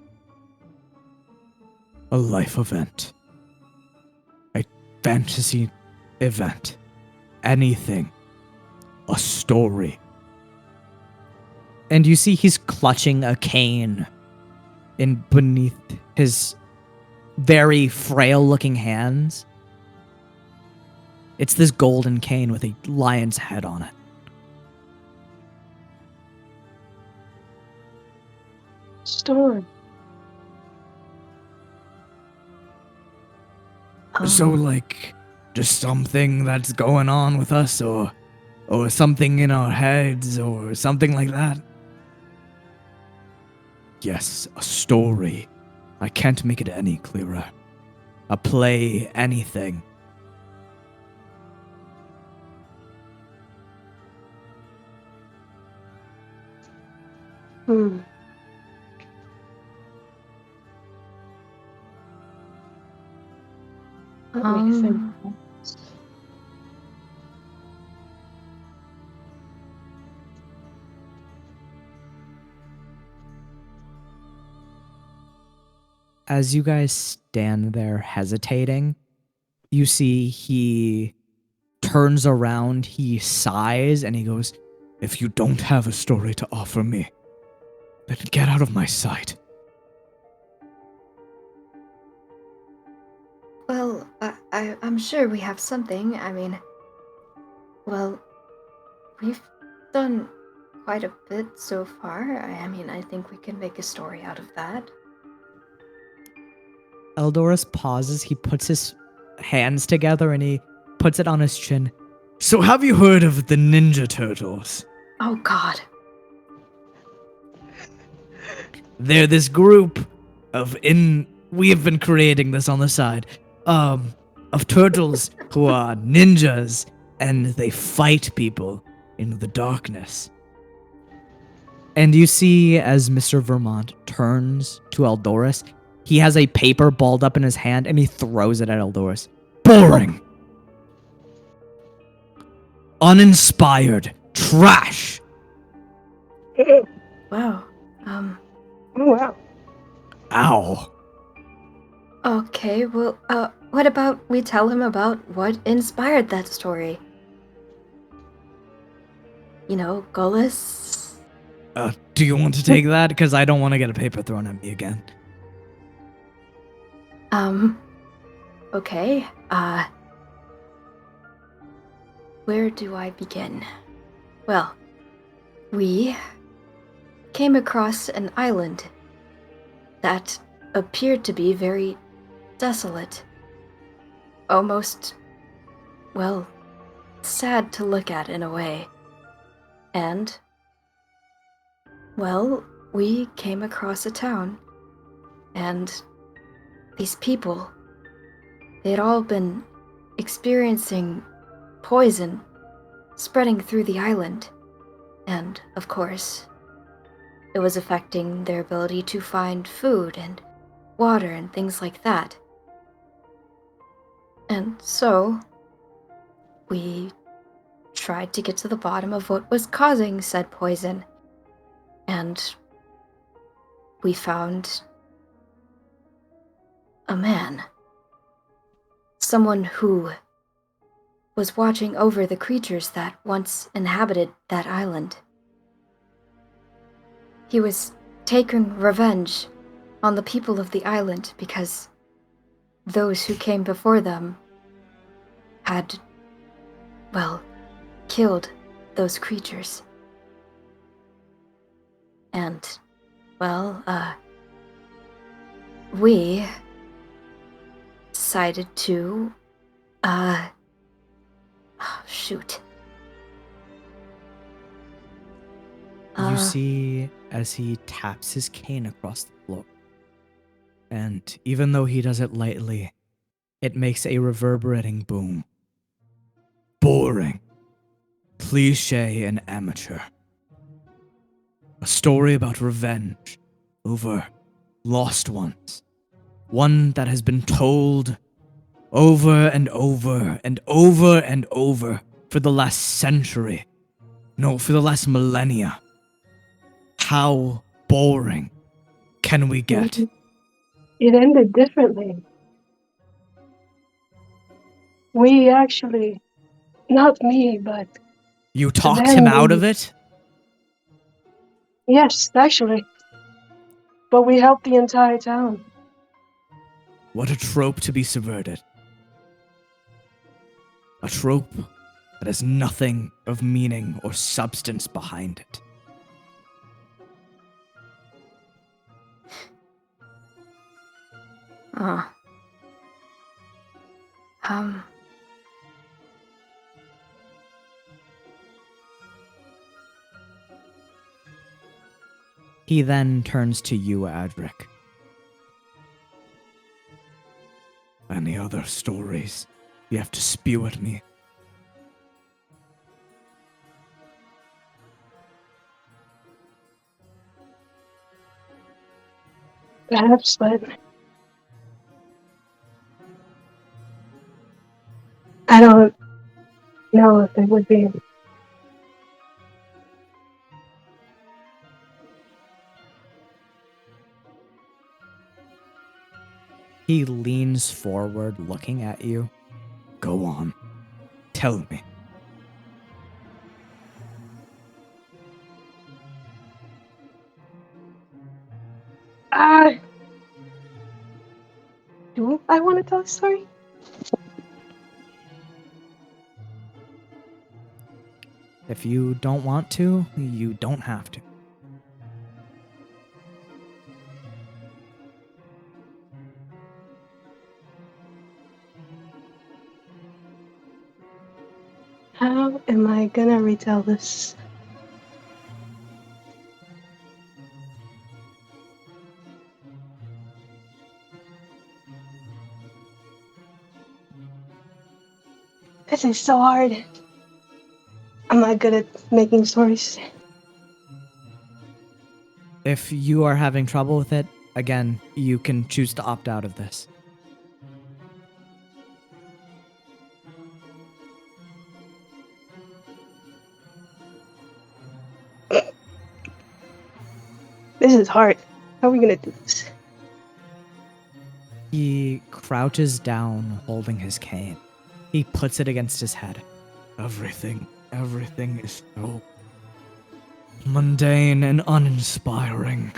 A life event. A fantasy event. Anything. A story. And you see he's clutching a cane in beneath his very frail looking hands. It's this golden cane with a lion's head on it. Story. So, like, just something that's going on with us, or something in our heads, or something like that? Yes, a story. I can't make it any clearer. A play, anything. Hmm. Let me think. As you guys stand there hesitating, you see he turns around, he sighs, and he goes, If you don't have a story to offer me, then get out of my sight. Well, I'm sure we have something. I mean, well, we've done quite a bit so far. I mean, I think we can make a story out of that. Eldorus pauses, he puts his hands together and he puts it on his chin. So have you heard of the Ninja Turtles? Oh, God. They're this group we have been creating this on the side, of turtles who are ninjas, and they fight people in the darkness. And you see as Mr. Vermont turns to Eldorus, he has a paper balled up in his hand and he throws it at Eldorus. Boring. Uninspired. Trash. Wow. Oh, wow. Ow. Okay, well, what about we tell him about what inspired that story? You know, Gullus? Do you want to take that? Because I don't want to get a paper thrown at me again. Okay, where do I begin? Well, we came across an island that appeared to be very desolate. Almost, well, sad to look at in a way. And, well, we came across a town, and these people, they had all been experiencing poison spreading through the island. And, of course, it was affecting their ability to find food and water and things like that. And so, we tried to get to the bottom of what was causing said poison. And we found a man. Someone who was watching over the creatures that once inhabited that island. He was taking revenge on the people of the island because those who came before them had, well, killed those creatures. And, well, we decided to, oh, shoot. You see as he taps his cane across the floor. And even though he does it lightly, it makes a reverberating boom. Boring. Cliche and amateur. A story about revenge over lost ones. One that has been told over and over and over and over for the last century. No, for the last millennia. How boring can we get? It ended differently. We actually, not me, but You talked him out of it? yes, actually. But we helped the entire town. What a trope to be subverted. A trope that has nothing of meaning or substance behind it. Oh. He then turns to you, Adric. Any other stories you have to spew at me? Perhaps, but I don't know if it would be. He leans forward, looking at you. Go on. Tell me. Do I want to tell a story? If you don't want to, you don't have to. How am I gonna retell this? This is so hard. I'm not good at making stories. If you are having trouble with it, again, you can choose to opt out of this. This is hard. How are we gonna do this? He crouches down, holding his cane. He puts it against his head. Everything is so mundane and uninspiring.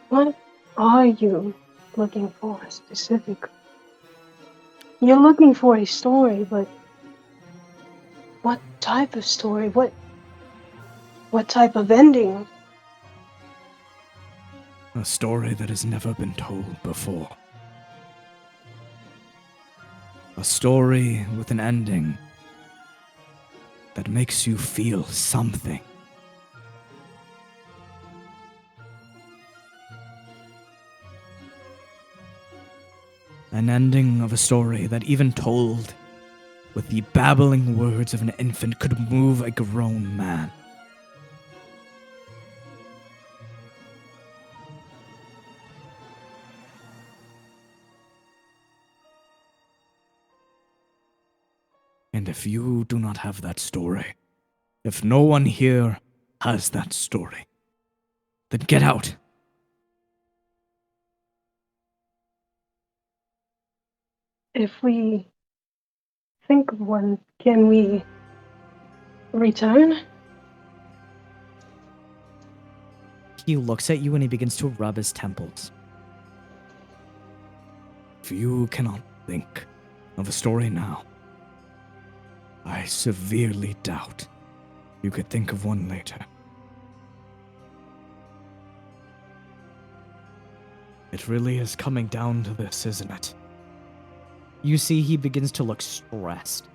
What are you looking for specifically? You're looking for a story, but what type of story? What type of ending? A story that has never been told before. A story with an ending that makes you feel something. An ending of a story that, even told with the babbling words of an infant, could move a grown man. And if you do not have that story, if no one here has that story, then get out. If we think of one, can we return? He looks at you and he begins to rub his temples. If you cannot think of a story now, I severely doubt you could think of one later. It really is coming down to this, isn't it? You see, he begins to look stressed.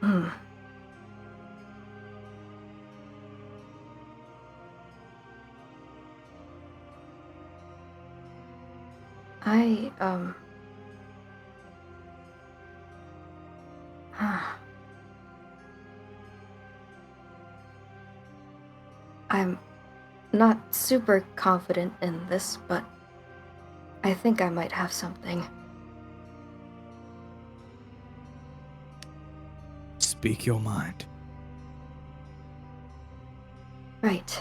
Hmm. I, I'm not super confident in this, but I think I might have something. Speak your mind. Right.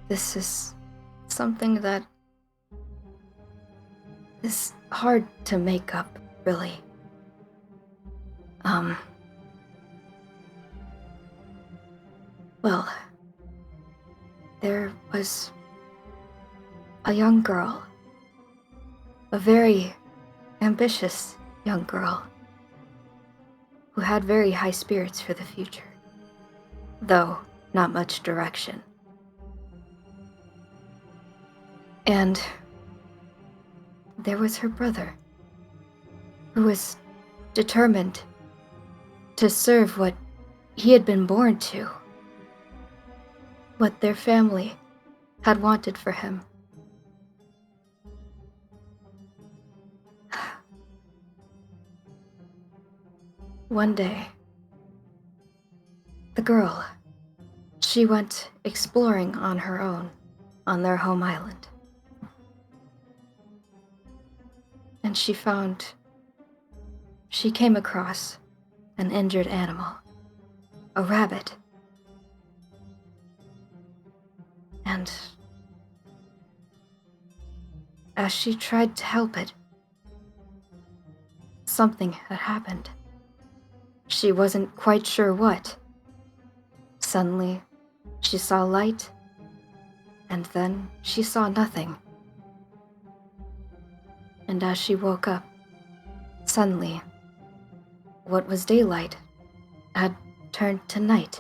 This is something that is hard to make up, really. Well, there was a young girl, a very ambitious young girl, who had very high spirits for the future, though not much direction. And there was her brother, who was determined to serve what he had been born to, what their family had wanted for him. One day, the girl, she went exploring on her own on their home island. And she came across an injured animal, a rabbit. And as she tried to help it, something had happened. She wasn't quite sure what. Suddenly, she saw light, and then she saw nothing. And as she woke up, suddenly, what was daylight had turned to night.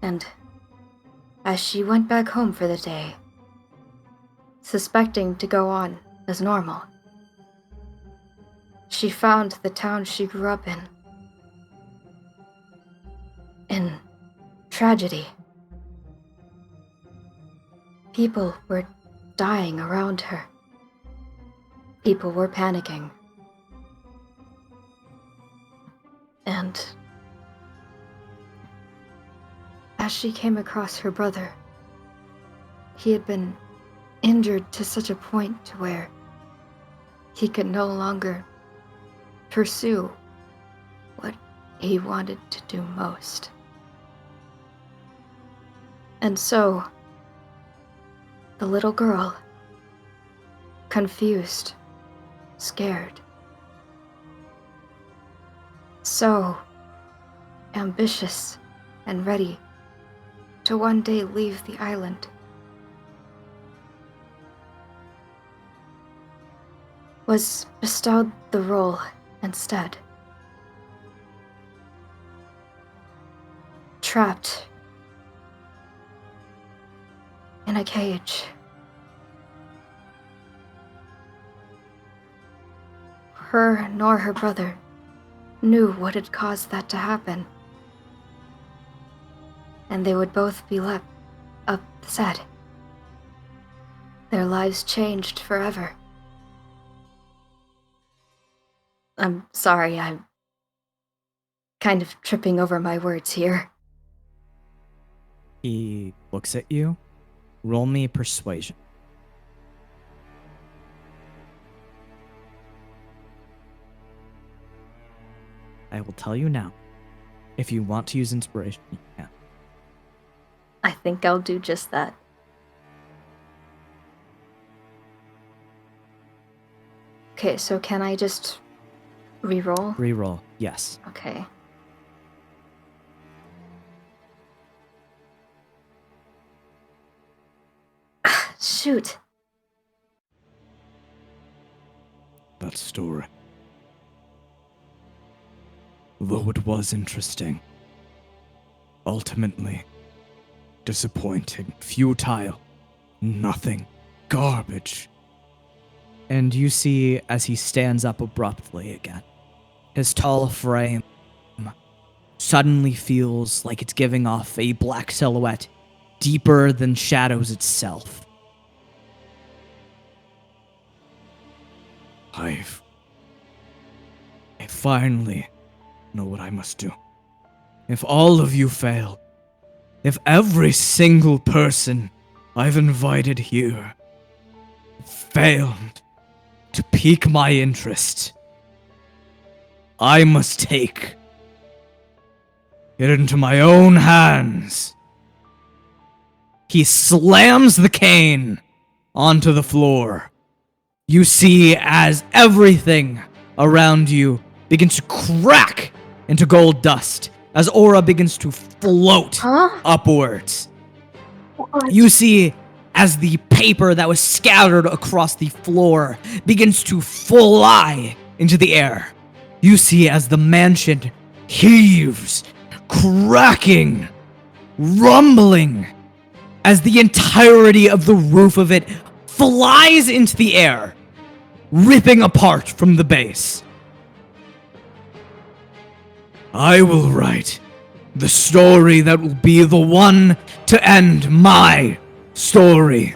And as she went back home for the day, suspecting to go on as normal, she found the town she grew up in tragedy. People were dying around her. People were panicking. And as she came across her brother, he had been injured to such a point to where he could no longer pursue what he wanted to do most. And so, the little girl, confused, scared, so ambitious and ready to one day leave the island, was bestowed the role instead. Trapped in a cage. Her nor her brother knew what had caused that to happen. And they would both be left upset. Their lives changed forever. I'm sorry, I'm kind of tripping over my words here. He looks at you. Roll me persuasion. I will tell you now. If you want to use inspiration, you can. I think I'll do just that. Okay, so can I just re-roll? Reroll, yes. Okay. Shoot. That story. Though it was interesting, ultimately disappointing, futile, nothing, garbage. And you see as he stands up abruptly again, his tall frame suddenly feels like it's giving off a black silhouette deeper than shadows itself. I finally know what I must do. If all of you fail, if every single person I've invited here failed to pique my interest, I must take it into my own hands. He slams the cane onto the floor. You see as everything around you begins to crack into gold dust, as aura begins to float upwards. What? You see as the paper that was scattered across the floor begins to fly into the air. You see as the mansion heaves, cracking, rumbling, as the entirety of the roof of it flies into the air, ripping apart from the base. I will write the story that will be the one to end my story.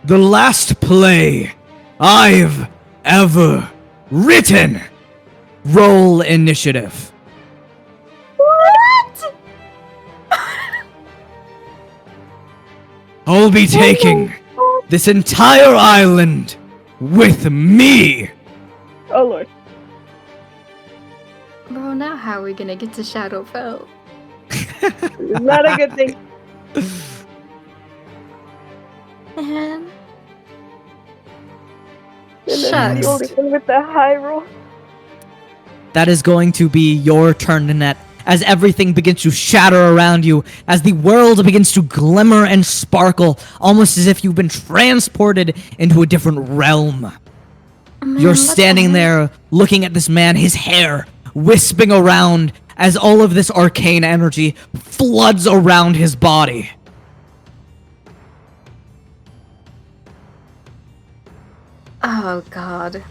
The last play I've ever written. Roll initiative. What? I'll be taking this entire island with me. Oh lord. Bro, now how are we gonna get to Shadowfell? Not a good thing. Man. And then Shucks. the only one with the high roll. That is going to be your turn, Nanette, as everything begins to shatter around you, as the world begins to glimmer and sparkle, almost as if you've been transported into a different realm. You're standing there looking at this man, his hair wisping around as all of this arcane energy floods around his body. Oh god.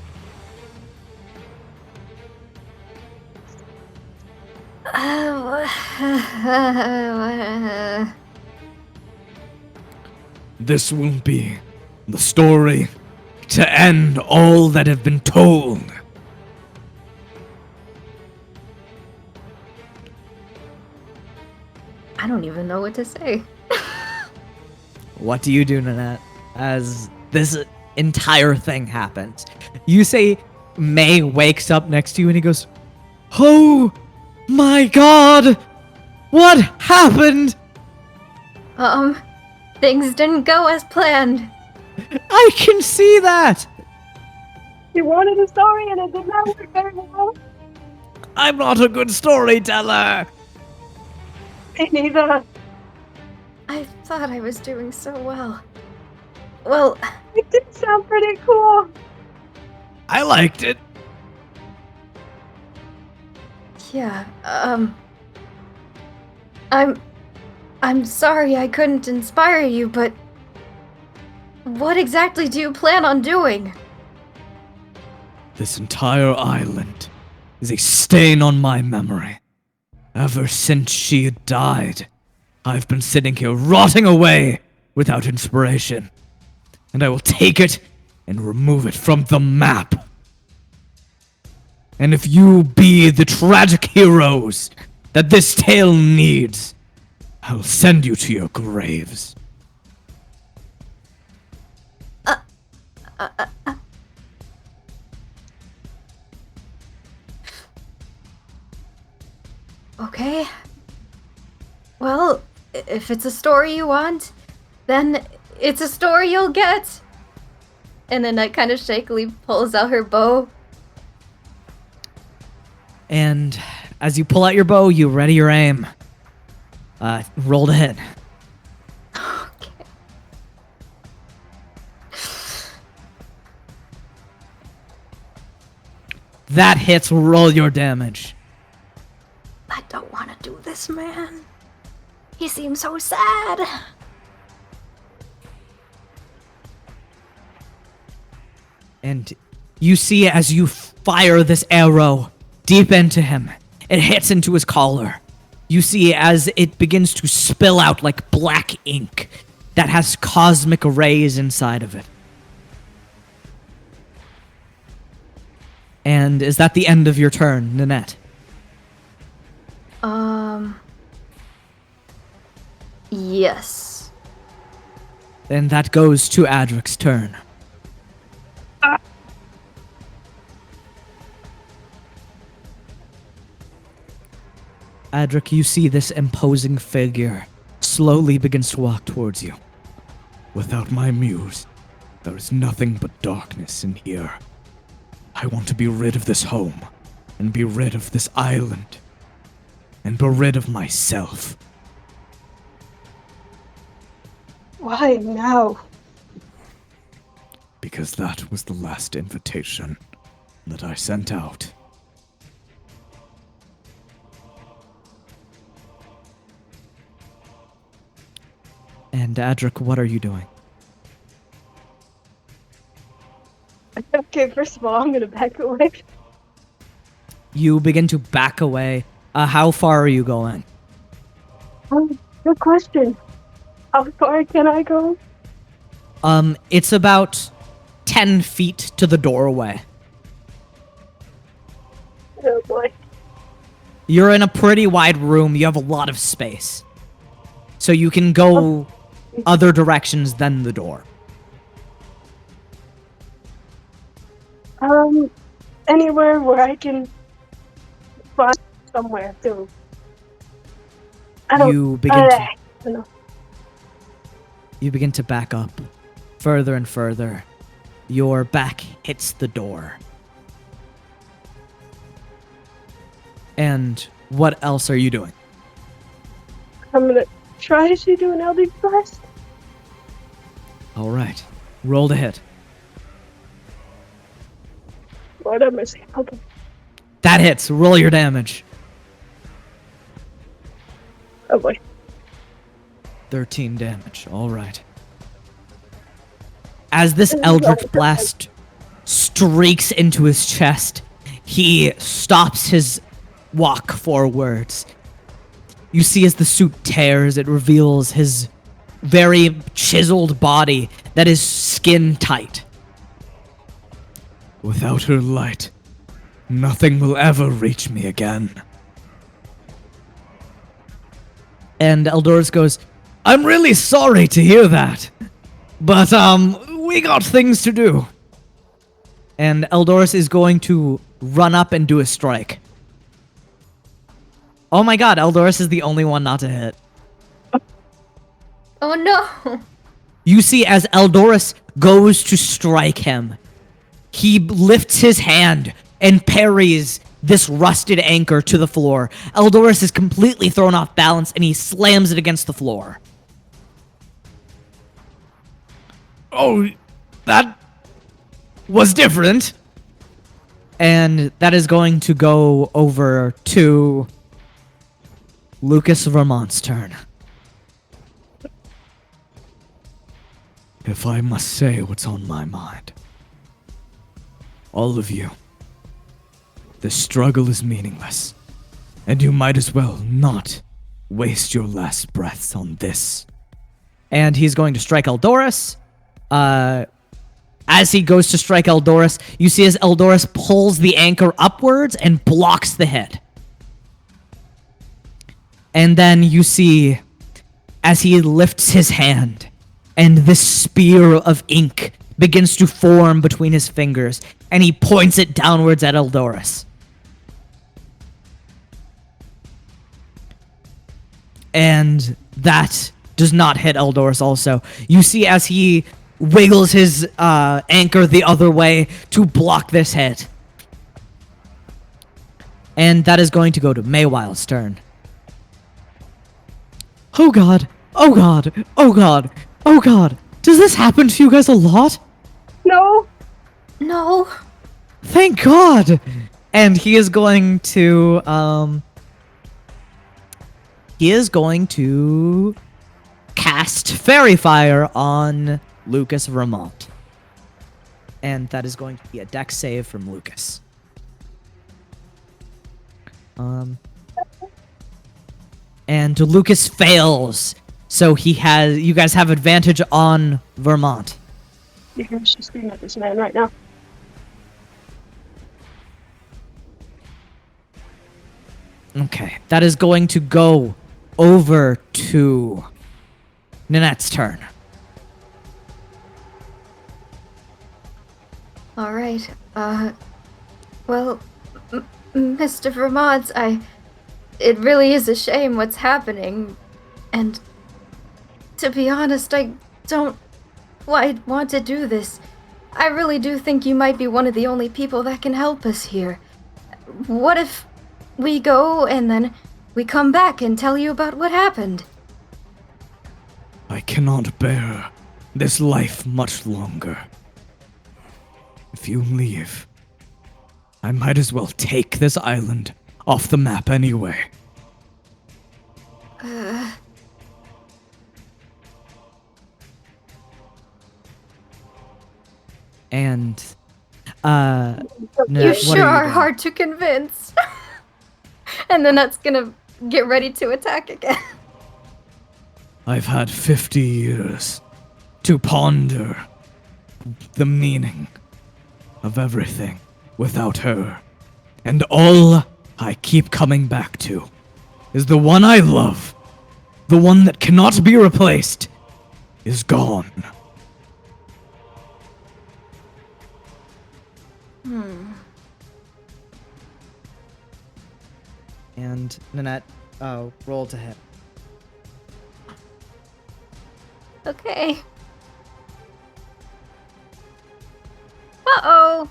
This will be the story to end all that have been told. I don't even know what to say. What do you do, Nanette, as this entire thing happens? You say May wakes up next to you and he goes, "Oh my god! What happened?" Things didn't go as planned. I can see that! You wanted a story and it did not work very well. I'm not a good storyteller. Me neither. I thought I was doing so well. Well, It did sound pretty cool. I liked it. yeah, I'm sorry I couldn't inspire you, but what exactly do you plan on doing? This entire island is a stain on my memory. Ever since she had died, I've been sitting here rotting away without inspiration. And I will take it and remove it from the map. And if you be the tragic heroes that this tale needs, I'll send you to your graves. Okay. Well, if it's a story you want, then it's a story you'll get. And then I kind of shakily pulls out her bow. And as you pull out your bow, you ready your aim. Roll to hit. Okay. That hits. Roll your damage. I don't want to do this, man. He seems so sad. And you see as you fire this arrow deep into him, it hits into his collar. You see as it begins to spill out like black ink that has cosmic rays inside of it. And is that the end of your turn, Nanette? Yes. Then that goes to Adric's turn. Adric, you see this imposing figure slowly begins to walk towards you. Without my muse, there is nothing but darkness in here. I want to be rid of this home, and be rid of this island, and be rid of myself. Why now? Because that was the last invitation that I sent out. And Adric, what are you doing? Okay, first of all, I'm gonna back away. You begin to back away. How far are you going? Good question. How far can I go? It's about 10 feet to the doorway. Oh boy. You're in a pretty wide room. You have a lot of space. So you can go other directions than the door. Anywhere where I can find somewhere to. You begin to back up further and further. Your back hits the door. And what else are you doing? I'm gonna try to do an Eldritch Blast. All right. Roll to hit. Lord have mercy. Okay. That hits. Roll your damage. Oh boy. 13 damage. All right. As this Eldritch Blast streaks into his chest, he stops his walk forwards. You see as the suit tears, it reveals his very chiseled body that is skin tight. Without her light, nothing will ever reach me again. And Eldorus goes, I'm really sorry to hear that. But, we got things to do. And Eldorus is going to run up and do a strike. Oh my god, Eldorus is the only one not to hit. Oh no! You see as Eldorus goes to strike him, he lifts his hand and parries this rusted anchor to the floor. Eldorus is completely thrown off balance and he slams it against the floor. Oh, that was different. And that is going to go over to Lucas Vermont's turn. If I must say what's on my mind, all of you, the struggle is meaningless, and you might as well not waste your last breaths on this. And he's going to strike Eldorus. As he goes to strike Eldorus, you see as Eldorus pulls the anchor upwards and blocks the hit. And then you see as he lifts his hand, and this spear of ink begins to form between his fingers, and he points it downwards at Eldorus. And that does not hit Eldorus also. You see as he wiggles his anchor the other way to block this hit. And that is going to go to Maywile's turn. Oh god! Oh god! Oh god! Oh god! Does this happen to you guys a lot? No. No! Thank god! And he is going to cast Fairy Fire on Lucas Vermont. And that is going to be a dex save from Lucas. And Lucas fails. So you guys have advantage on Vermont. You can just scream at this man right now. Okay, that is going to go over to Nanette's turn. All right. Well, Mr. Vermont, it really is a shame what's happening. And to be honest, I don't want to do this. I really do think you might be one of the only people that can help us here. What if we go and then we come back and tell you about what happened? I cannot bear this life much longer. If you leave, I might as well take this island off the map anyway. And, You Nanette, what sure are are you doing? hard to convince. And then that's gonna get ready to attack again. I've had 50 years to ponder the meaning of everything without her. And all I keep coming back to is the one I love, the one that cannot be replaced, is gone. And Nanette, roll to hit. Okay. Uh-oh.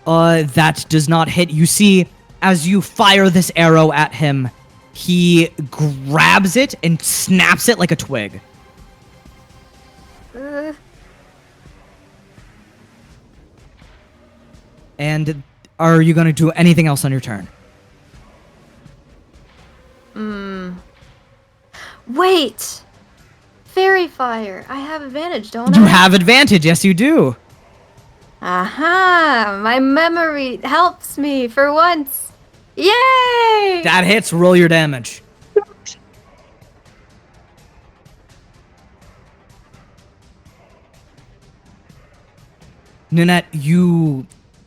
That does not hit. You see, as you fire this arrow at him, he grabs it and snaps it like a twig. And are you going to do anything else on your turn? Wait! Fairy Fire. I have advantage, don't I? You have advantage, yes you do. Aha! My memory helps me for once. Yay! That hits, roll your damage. Nanette,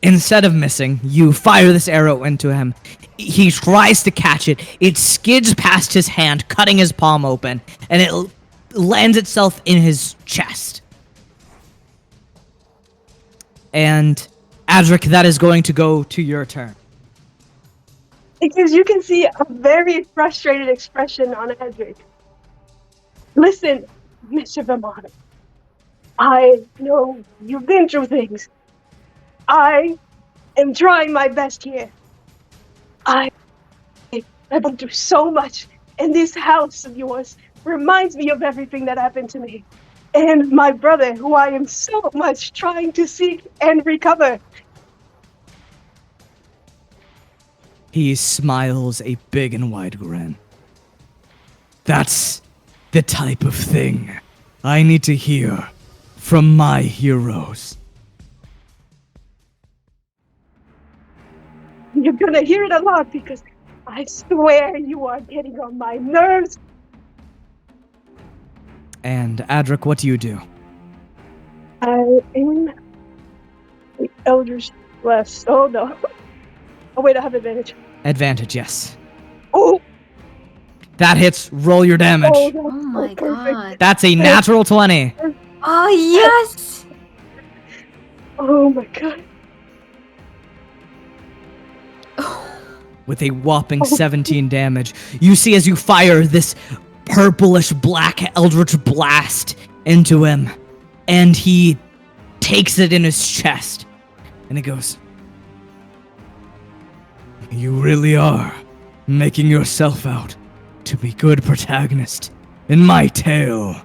instead of missing, you fire this arrow into him. He tries to catch it. It skids past his hand, cutting his palm open, and it lands itself in his chest. And Adric, that is going to go to your turn. Because you can see a very frustrated expression on Edric. Listen, Mr. Vermont. I know you've been through things. I am trying my best here. I've been through so much, and this house of yours reminds me of everything that happened to me. And my brother, who I am so much trying to seek and recover. He smiles a big and wide grin. That's the type of thing I need to hear from my heroes. You're gonna hear it a lot because I swear you are getting on my nerves. And Adric, what do you do? I am the Eldritch Blast. Oh no. Oh wait, I have advantage. Advantage, yes. Oh! That hits, roll your damage. Oh, that's Oh my so perfect. god. That's a natural 20. Oh, yes! Oh my god. With a whopping 17 damage. You see as you fire this purplish black eldritch blast into him, and he takes it in his chest, and it goes, You really are making yourself out to be good protagonist in my tale.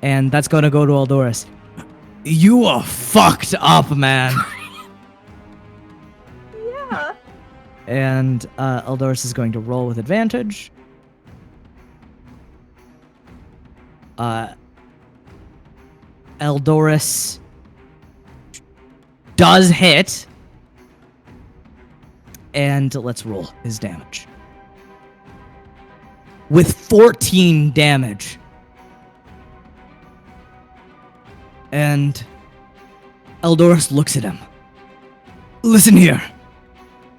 and that's going to go to Aldoris. You are fucked up, man. Yeah. And Eldoris is going to roll with advantage. Eldoris does hit. And let's roll his damage. With 14 damage. And Eldoris looks at him. Listen here.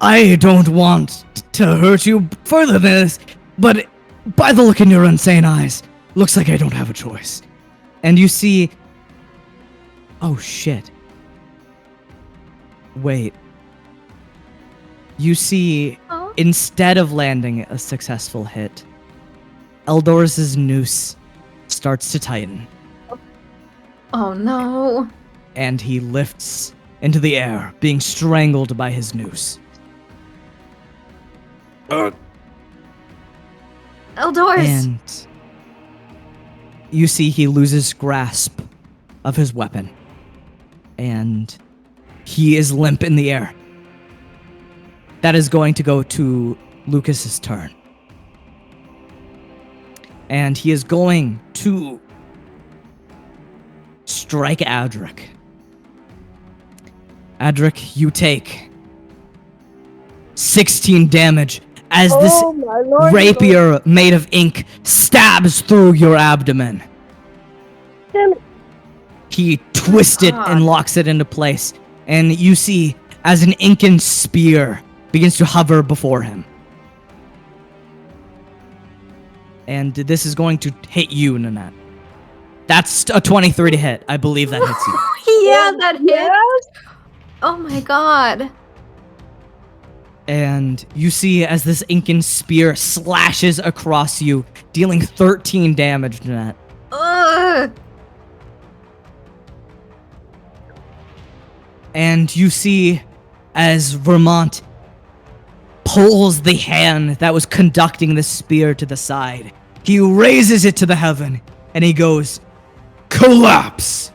I don't want to hurt you further than this, but by the look in your insane eyes, looks like I don't have a choice. And you see... Oh, shit. Wait. You see, Oh. instead of landing a successful hit, Eldoris's noose starts to tighten, Oh no. and he lifts into the air, being strangled by his noose. Eldoris. And you see he loses grasp of his weapon, and he is limp in the air. That is going to go to Lucas's turn. And he is going to strike Adric. Adric, you take 16 damage as Oh this my lord. rapier made of ink stabs through your abdomen. Damn it. He twists it God. and locks it into place, and you see as an inken spear begins to hover before him. And this is going to hit you, Nanette. That's a 23 to hit. I believe that hits you. Yeah, that hit. Yes. Oh my god. And you see as this inken spear slashes across you, dealing 13 damage, Nanette. Ugh. And you see as Vermont pulls the hand that was conducting the spear to the side. He raises it to the heaven, and he goes, collapse!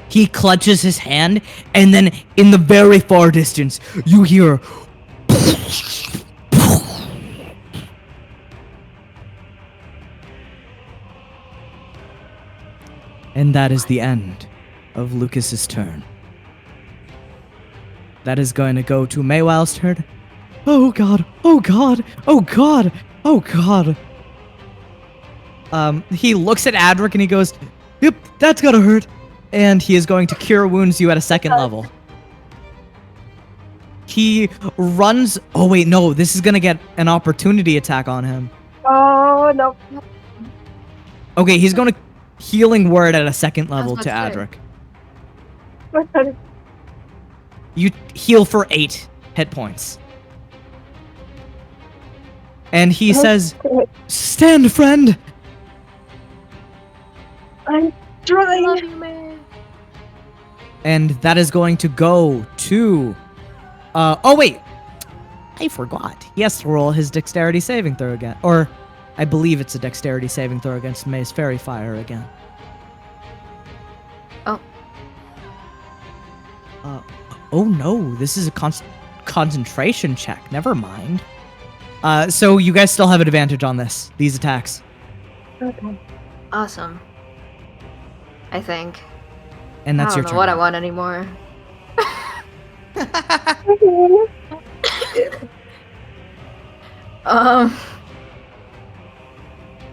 He clutches his hand, and then in the very far distance, you hear... And that is the end of Lucas's turn. That is going to go to Maywild's turn. Oh god, oh god, oh god, oh god. He looks at Adric and he goes, yep, that's gotta hurt. And he is going to cure wounds you at a second level. He runs, oh wait, no, this is gonna get an opportunity attack on him. Oh no. Okay, he's gonna healing word at a second level to about to say. Adric. Okay. You heal for 8 hit points. And he says, stand, friend! I'm I trying. love you, man. And that is going to go to... oh, wait. I forgot. He has to roll his dexterity saving throw again. Or, I believe it's a dexterity saving throw against May's Fairy Fire again. Oh. Oh no, this is a concentration check. Never mind. So you guys still have advantage on these attacks. Okay. Awesome. I think. And that's I your don't turn. know what I want anymore.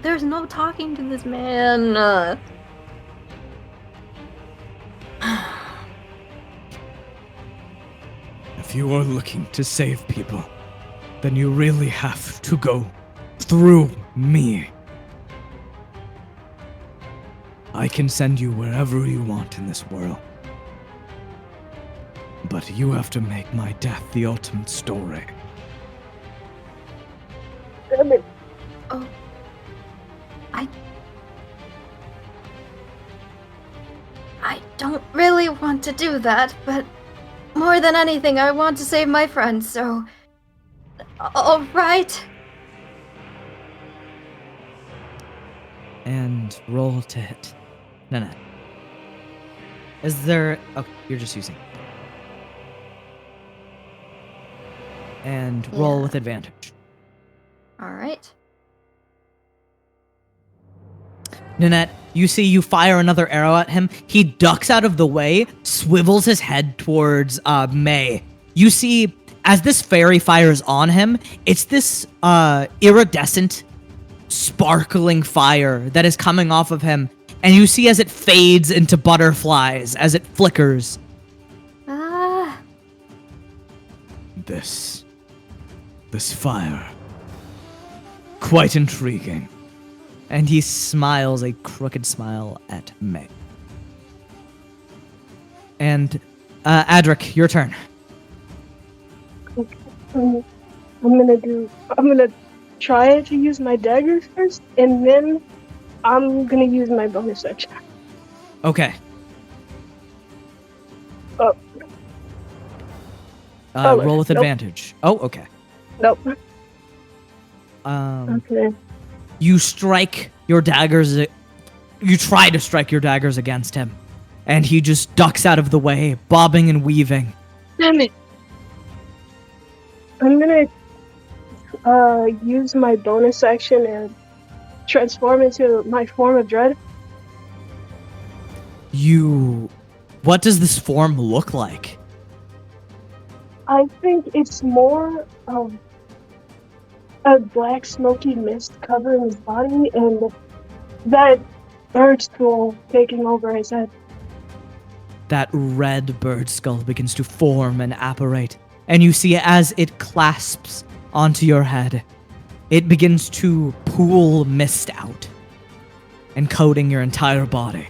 There's no talking to this man. If you are looking to save people, then you really have to go through me. I can send you wherever you want in this world. But you have to make my death the ultimate story. Damn it. Oh. I don't really want to do that, but more than anything, I want to save my friends, so... Alright. And roll to hit. Nanette. Is there... Okay, you're just using... And roll Yeah. with advantage. All right. Nanette, you see you fire another arrow at him. He ducks out of the way, swivels his head towards May. You see, as this fairy fires on him, it's this iridescent, sparkling fire that is coming off of him. And you see as it fades into butterflies, as it flickers. Ah. This fire. Quite intriguing. And he smiles a crooked smile at May. And, Adric, your turn. Okay. I'm gonna try to use my dagger first, and then I'm gonna use my bonus action. Okay. Oh. Color. Roll with Nope. advantage. Oh, okay. Nope. Okay. Okay. You strike your daggers. You try to strike your daggers against him, and he just ducks out of the way, bobbing and weaving. Damn it. I'm gonna use my bonus action and transform into my form of dread. What does this form look like? I think it's more of a black smoky mist covering his body and that bird skull taking over his head. That red bird skull begins to form and apparate, and you see as it clasps onto your head, it begins to pool mist out and coating your entire body.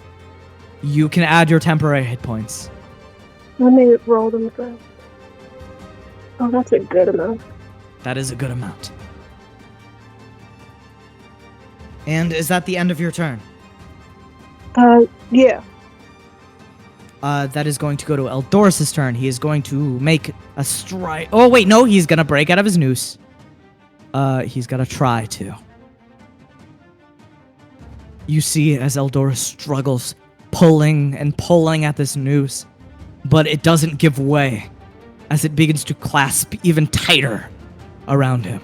You can add your temporary hit points. Let me roll them first. Oh, that's a good amount. That is a good amount. And is that the end of your turn? Yeah. That is going to go to Eldoris's turn. He is going to make a strike. Oh, wait, no, he's going to break out of his noose. He's got to try to. You see as Eldoris struggles, pulling and pulling at this noose, but it doesn't give way as it begins to clasp even tighter around him.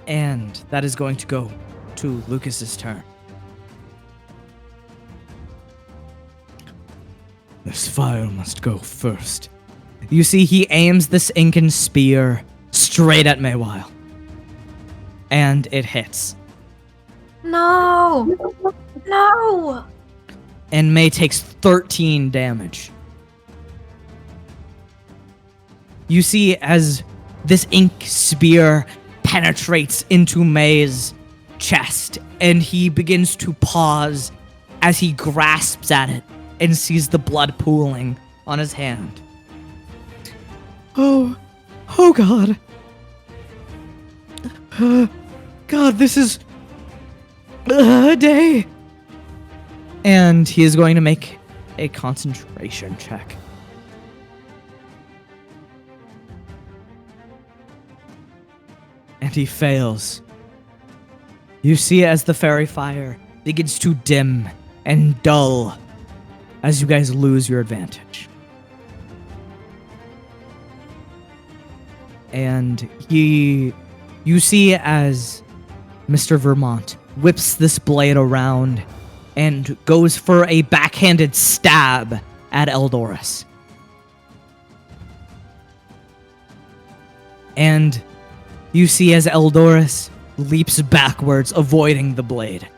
And that is going to go to Lucas's turn. This fire must go first. You see, he aims this Incan spear straight at Maywile. And it hits. No! No! And May takes 13 damage. You see, as this ink spear penetrates into May's chest, and he begins to pause as he grasps at it and sees the blood pooling on his hand. Oh God. God, this is a day. And he is going to make a concentration check. And he fails. You see as the fairy fire begins to dim and dull as you guys lose your advantage. And you see as Mr. Vermont whips this blade around and goes for a backhanded stab at Eldoris. And you see as Eldoris leaps backwards, avoiding the blade.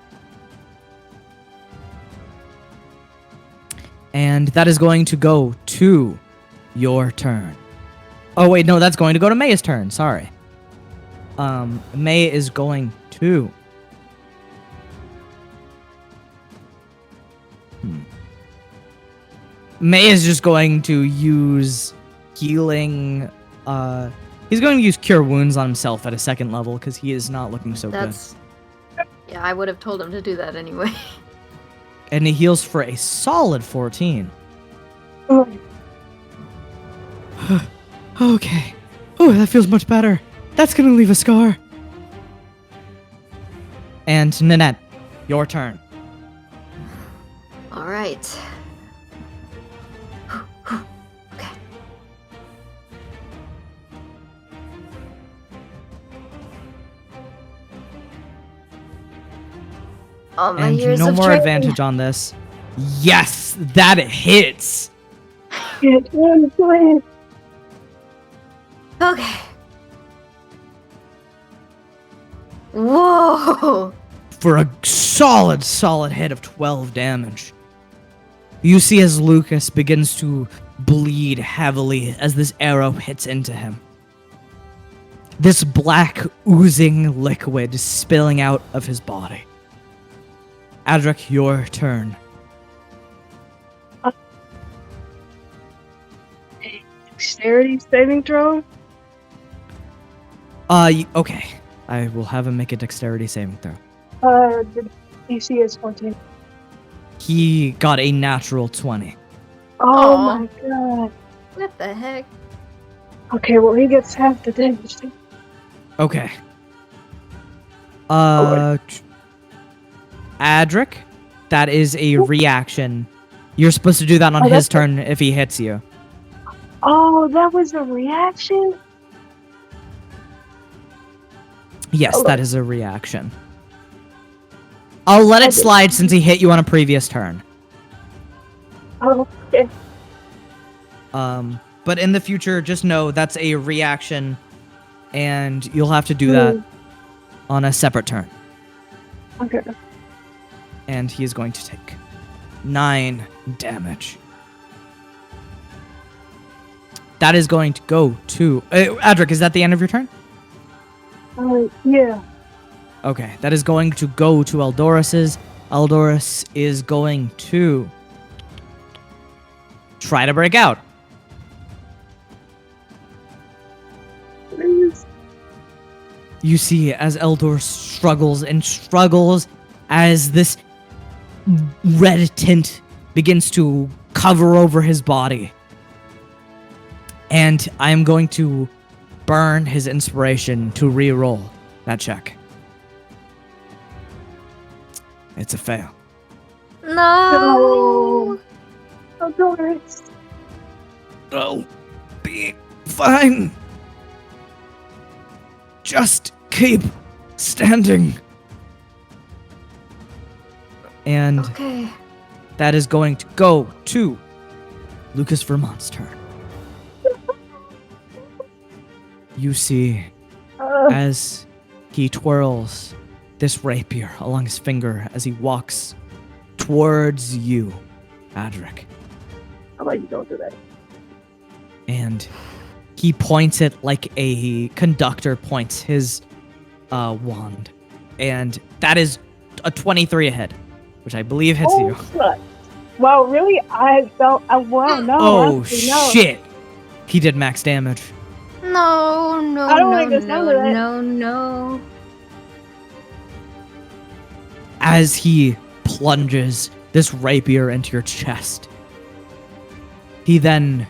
And that is going to go to your turn. Oh, wait, no, that's going to go to May's turn. Sorry. May is going to... May is just going to use healing... He's going to use Cure Wounds on himself at a second level because he is not looking so good. Yeah, I would have told him to do that anyway. And he heals for a solid 14. Oh, Okay. Oh, that feels much better. That's gonna leave a scar. And Nanette, your turn. All right. Okay. All my And years no of more training. advantage on this. Yes, that hits. It's one point. Okay. Whoa! For a solid hit of 12 damage. You see as Lucas begins to bleed heavily as this arrow hits into him. This black oozing liquid spilling out of his body. Adric, your turn. Dexterity saving throw? Okay. I will have him make a dexterity saving throw. The DC is 14. He got a natural 20. Oh Aw. my god. What the heck? Okay, well, he gets half the damage. Okay. Lord. Adric, that is a reaction. You're supposed to do that on Oh, his that's turn if he hits you. Oh, that was a reaction? Yes, Oh, that is a reaction. I'll let it slide since he hit you on a previous turn. Oh, okay. But in the future, just know that's a reaction, and you'll have to do that on a separate turn. Okay. And he is going to take 9 damage. That is going to go to... Adric, is that the end of your turn? Yeah. Okay, that is going to go to Eldorus's. Eldorus is going to try to break out. Please. You see as Eldor struggles and struggles as this red tint begins to cover over his body. And I'm going to burn his inspiration to re-roll that check. It's a fail. No. Oh, Doris. I'll be fine. Just keep standing. And Okay. that is going to go to Lucas Vermont's turn. You see, as he twirls this rapier along his finger as he walks towards you, Adric. How about you don't do that? And he points it like a conductor points his wand. And that is a 23 ahead, which I believe hits you. Fuck. Wow, really? I felt... wow, no. Oh, actually, no. shit. He did max damage. No, no, I don't no, like the sound of that. no. As he plunges this rapier into your chest, he then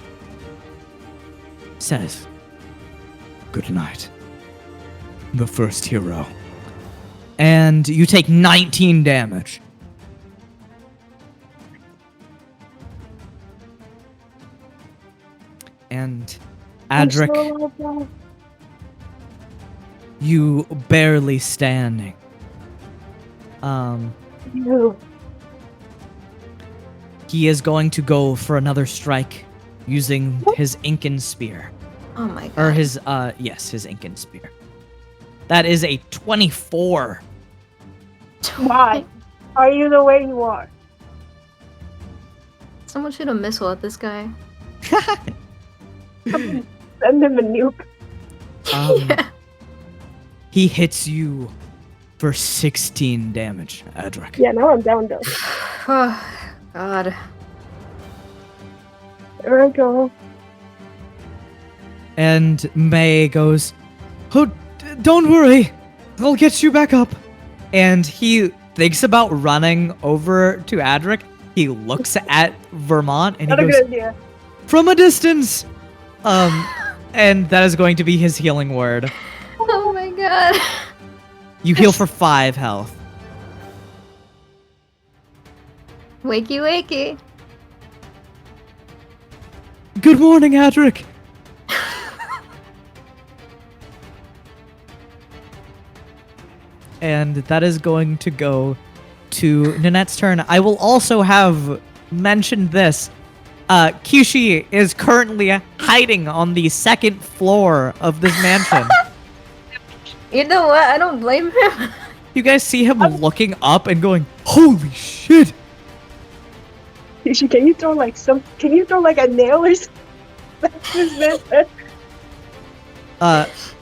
says, "Good night, the first hero." And you take 19 damage. And I'm Adric, still alive. you barely standing. You. He is going to go for another strike using his Incan spear. Oh my god. Or his, his Incan spear. That is a 24. Why? Are you the way you are? Someone shoot a missile at this guy. Send him a nuke. Yeah. He hits you for 16 damage, Adric. Yeah, now I'm down though. Oh, god. There I go. And May goes, "Oh, don't worry. I'll get you back up." And he thinks about running over to Adric. He looks at Vermont and he Not a goes, good idea. "From a distance." And that is going to be his healing word. Oh my god. You heal for 5 health. Wakey, wakey. Good morning, Adric. And that is going to go to Nanette's turn. I will also have mentioned this. Kishi is currently hiding on the second floor of this mansion. You know what? I don't blame him. You guys see him looking up and going, "Holy shit!" Can you throw like a nail or something?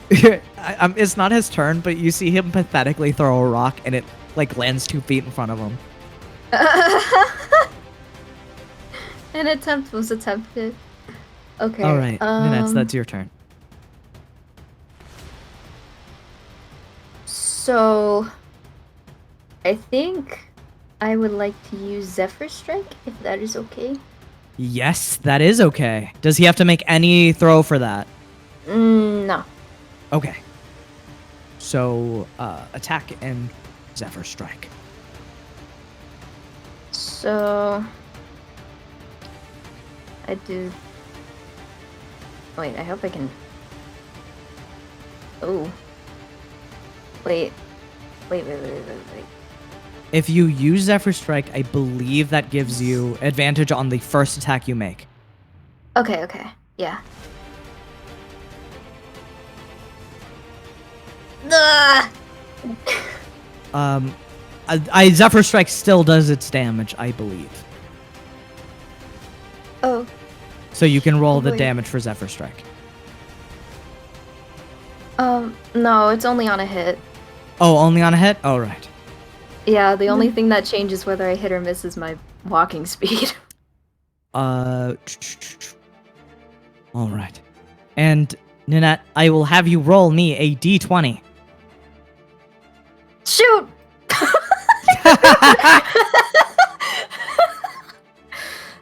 It's not his turn, but you see him pathetically throw a rock, and it like lands 2 feet in front of him. An attempt was attempted. Okay. All right, Nanette, that's your turn. So, I think I would like to use Zephyr Strike, if that is okay. Yes, that is okay. Does he have to make any throw for that? No. Okay. So, attack and Zephyr Strike. So, I do. Wait, I hope I can. Oh. Wait. If you use Zephyr Strike, I believe that gives you advantage on the first attack you make. Okay, yeah. Ugh! I Zephyr Strike still does its damage, I believe. Oh, So you can roll the Wait. damage for Zephyr Strike. no, it's only on a hit. Oh, only on a hit? Oh, right. Yeah, the only thing that changes whether I hit or miss is my walking speed. All right. And Nanette, I will have you roll me a d20. Shoot!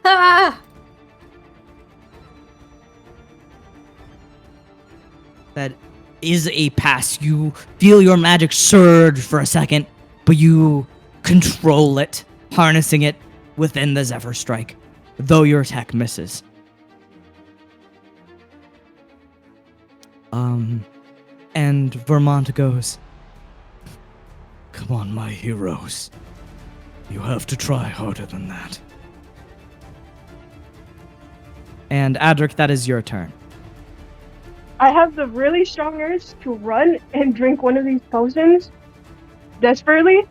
Ah! That is a pass. You feel your magic surge for a second, but you control it, harnessing it within the Zephyr Strike, though your attack misses. And Vermont goes, "Come on, my heroes. You have to try harder than that." And Adric, that is your turn. I have the really strong urge to run and drink one of these potions desperately.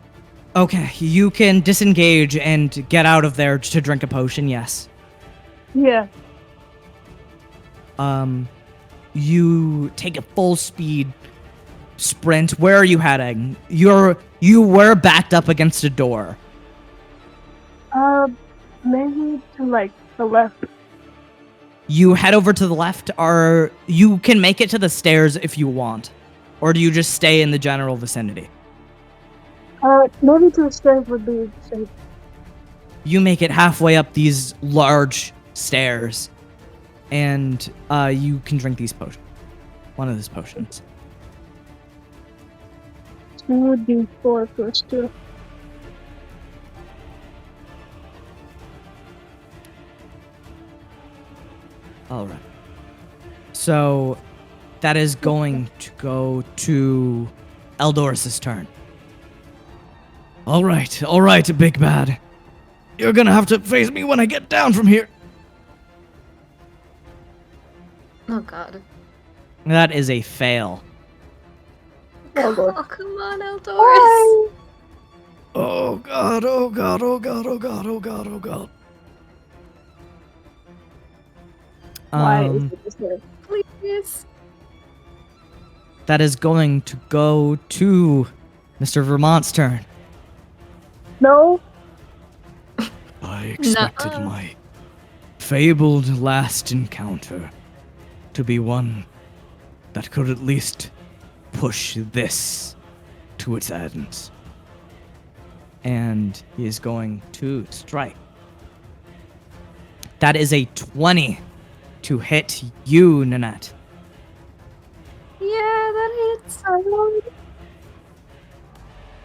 Okay, you can disengage and get out of there to drink a potion, yes. Yeah. You take a full speed sprint. Where are you heading? You were backed up against a door. Maybe to like the left. You head over to the left, or you can make it to the stairs if you want. Or do you just stay in the general vicinity? Maybe to the stairs would be safe. You make it halfway up these large stairs, and you can drink these potions. One of these potions. 2d4 plus 2. All right. So that is going to go to Eldoris's turn. All right, Big Bad. You're gonna have to face me when I get down from here. Oh god. That is a fail. Oh, Oh, God. come on, Eldoris. Oh god, oh god, oh god, oh god, oh god, oh god. Why is it this way? Please. That is going to go to Mr. Vermont's turn. No. I expected Nuh-uh. my fabled last encounter to be one that could at least push this to its ends. And he is going to strike. That is a 20 to hit you, Nanette. Yeah, that hits.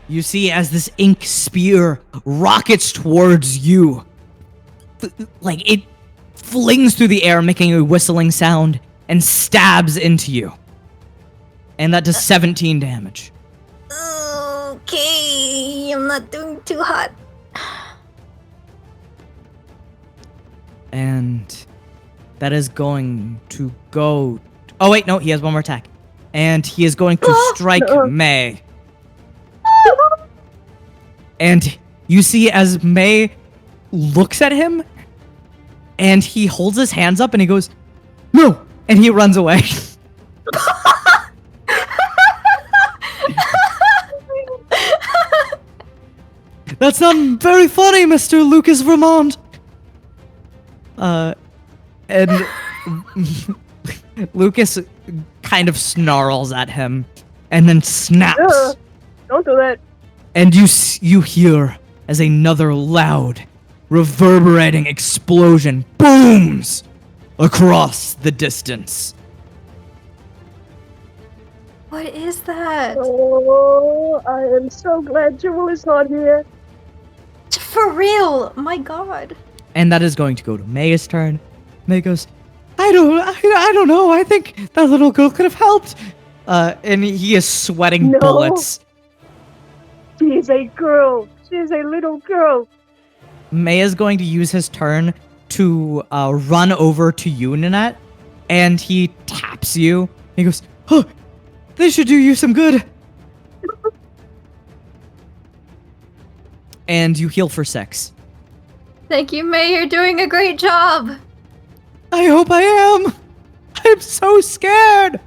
You see as this ink spear rockets towards you. Like it flings through the air, making a whistling sound, and stabs into you. And that does 17 damage. Okay, I'm not doing too hot. And that is going to go... Oh, wait, no, he has one more attack. And he is going to strike May. And you see as May looks at him, and he holds his hands up and he goes, "No!" And he runs away. That's not very funny, Mr. Lucas Vermont. And Lucas kind of snarls at him and then snaps. Don't do that. And you hear as another loud, reverberating explosion booms across the distance. What is that? Oh, I am so glad Jewel is not here. For real? My god. And that is going to go to May's turn. May goes, I don't know. I think that little girl could have helped. And he is sweating No. bullets. She is a girl. She is a little girl. May is going to use his turn to run over to you, Nanette, and he taps you. He goes, "Oh, this should do you some good." And you heal for 6. Thank you, May. You're doing a great job. I hope I am. I'm so scared.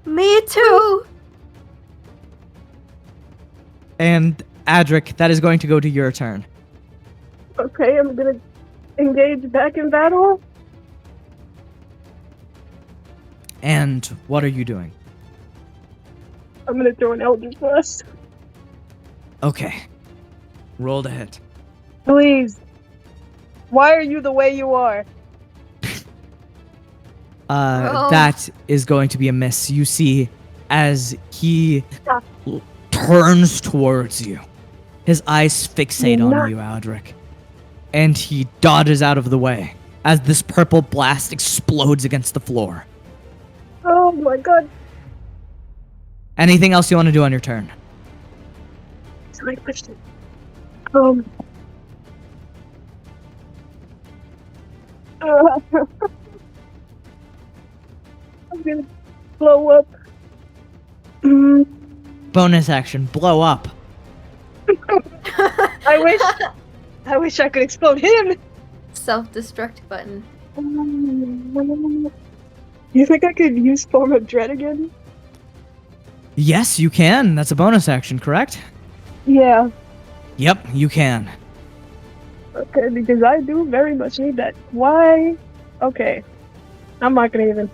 Me too. And Adric, that is going to go to your turn. Okay, I'm gonna engage back in battle. And what are you doing? I'm gonna throw an Elder Thrust. Okay. Roll to hit. Please. Why are you the way you are? Oh. That is going to be a miss. You see, as he turns towards you, his eyes fixate on you, Aldrich, and he dodges out of the way as this purple blast explodes against the floor. Oh my god. Anything else you want to do on your turn? It's my question. I'm gonna blow up. Bonus action, blow up. I wish I could explode him. Self-destruct button. You think I could use Form of Dread again? Yes, you can. That's a bonus action, correct? Yeah. Yep, you can. Okay, because I do very much need that. Why? Okay. I'm not gonna even.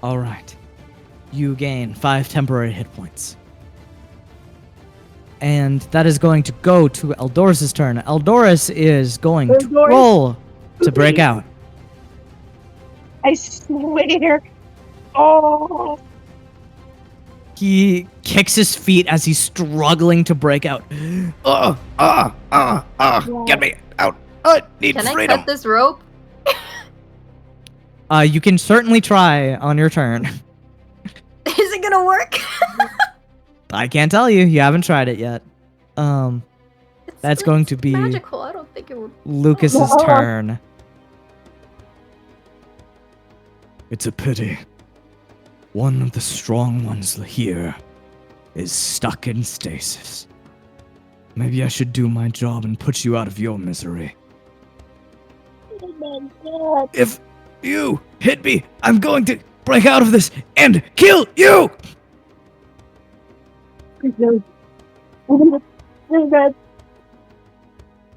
All right. You gain 5 temporary hit points. And that is going to go to Eldoris' turn. Eldoris is going to Eldoris? roll to break out. I swear. Oh. He kicks his feet as he's struggling to break out. Get me out. I need Can I freedom. cut this rope? You can certainly try on your turn. Is it gonna work? I can't tell you. You haven't tried it yet. It's That's going to be magical. I don't think it would. Lucas's turn. It's a pity. One of the strong ones here is stuck in stasis. Maybe I should do my job and put you out of your misery. Oh my god. If you hit me, I'm going to break out of this and kill you! Really bad.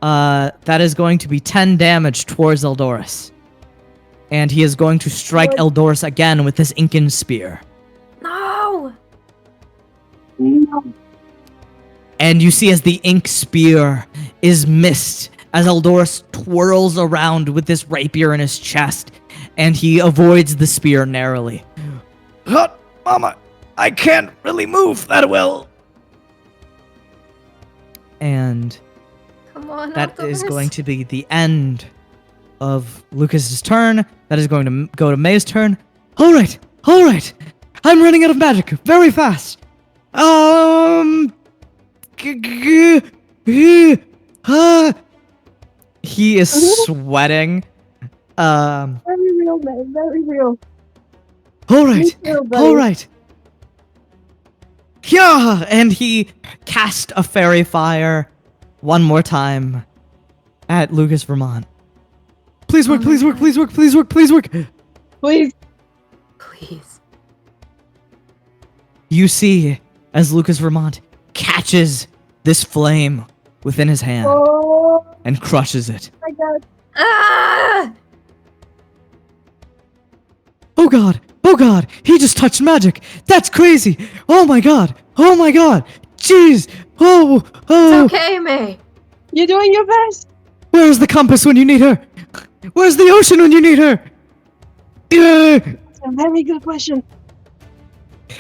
That is going to be 10 damage towards Eldoris. And he is going to strike Eldoris again with his Incan spear. No. No. And you see as the ink spear is missed as Eldoris twirls around with this rapier in his chest, and he avoids the spear narrowly. Mama, I can't really move that well. And Come on, that is Eldoris. going to be the end of Lucas's turn. That is going to go to May's turn. All right. I'm running out of magic very fast. He is sweating. Very real, man. Very real. All Me right. too, buddy. All right. Yeah, and he cast a fairy fire one more time at Lucas Vermont. Please work, Oh my please work, God. please work, please work, please work. Please. Please. You see as Lucas Vermont catches this flame within his hand Oh and crushes it. my god. Ah! Oh god, he just touched magic. That's crazy. Oh my god, jeez. Oh, It's okay, May. You're doing your best. where's the compass when you need her? Where's the ocean when you need her? Yeah. That's a very good question.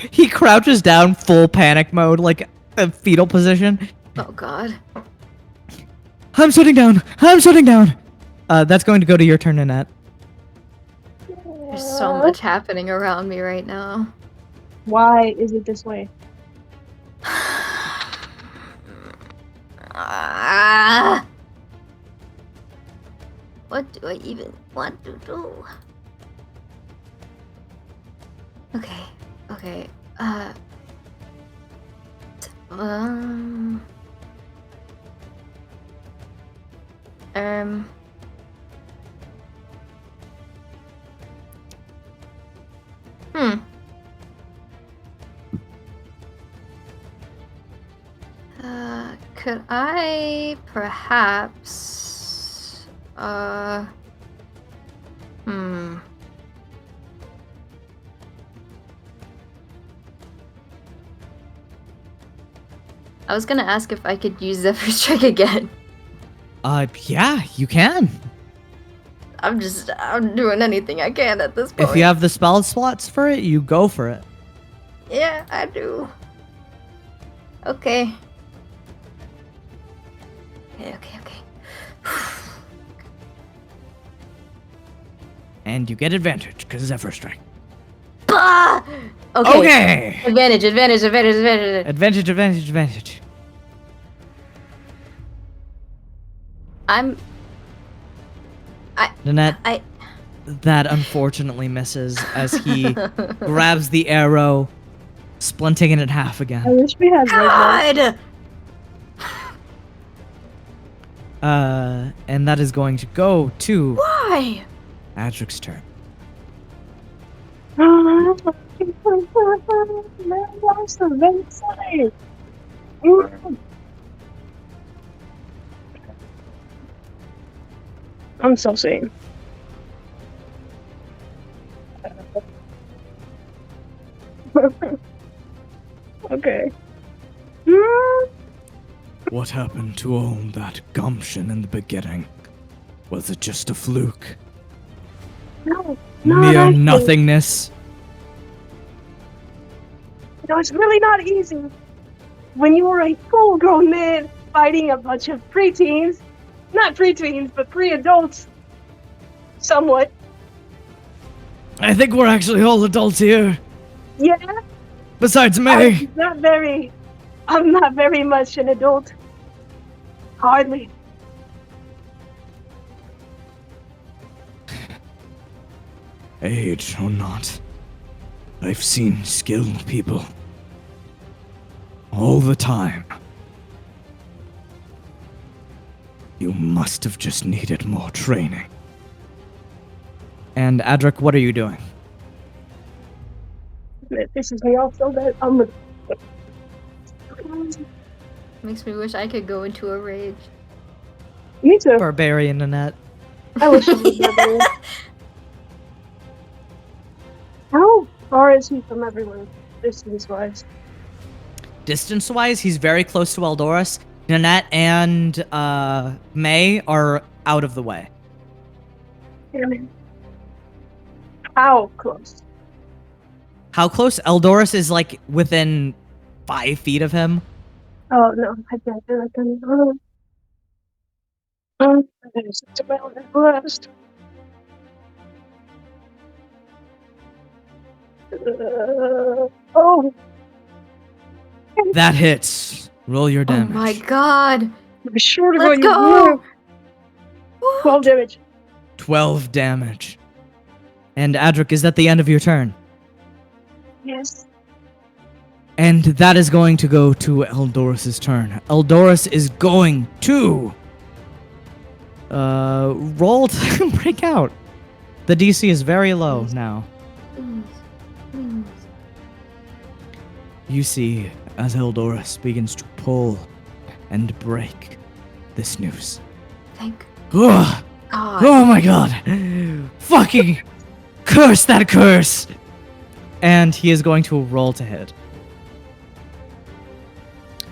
He crouches down, full panic mode, like a fetal position. Oh God. I'm shutting down. That's going to go to your turn, Annette. There's so much happening around me right now. Why is it this way? Ah! What do I even want to do? Okay. Um. Could I perhaps I was gonna ask if I could use Zephyr's trick again. Yeah, you can. I'm doing anything I can at this point. If you have the spell slots for it, you go for it. Yeah, I do. Okay. Okay. And you get advantage because Zephyr Strike. Bah! Okay. Advantage. Advantage. Nanette, that unfortunately misses as he grabs the arrow, splinting it in half I again. wish we had red God! And that is going to go to Why? Adric's turn. Man, I'm so very excited. I'm so sane. Okay. What happened to all that gumption in the beginning? Was it just a fluke? No, Mere actually. nothingness. No, it's really not easy. When you are a full-grown man fighting a bunch of preteens, not preteens, but pre-adults, somewhat. I think we're actually all adults here. Yeah, Besides May. I'm not very much an adult. Hardly. Age or not, I've seen skilled people. All the time. You must have just needed more training. And Adric, what are you doing? It pisses me off so bad. Makes me wish I could go into a rage. Me too. Barbarian Nanette. I wish I was that. How far is he from everyone, distance-wise? Distance-wise, he's very close to Eldoris. Nanette and May are out of the way. How close? How close? Eldoris is like within 5 feet of him. Oh no, I can't do it then. There's to my last. Oh, That hits. Roll your Oh damage. my god. be sure to Let's go. go. 12 damage. 12 damage. And Adric, is that the end of your turn? Yes. And that is going to go to Eldorus's turn. Eldorus is going to roll to break out. The DC is very low now. Please. Please. You see as Eldorus begins to pull and break this noose. Thank Ugh. God. Oh my god! Fucking curse that curse! And he is going to roll to hit.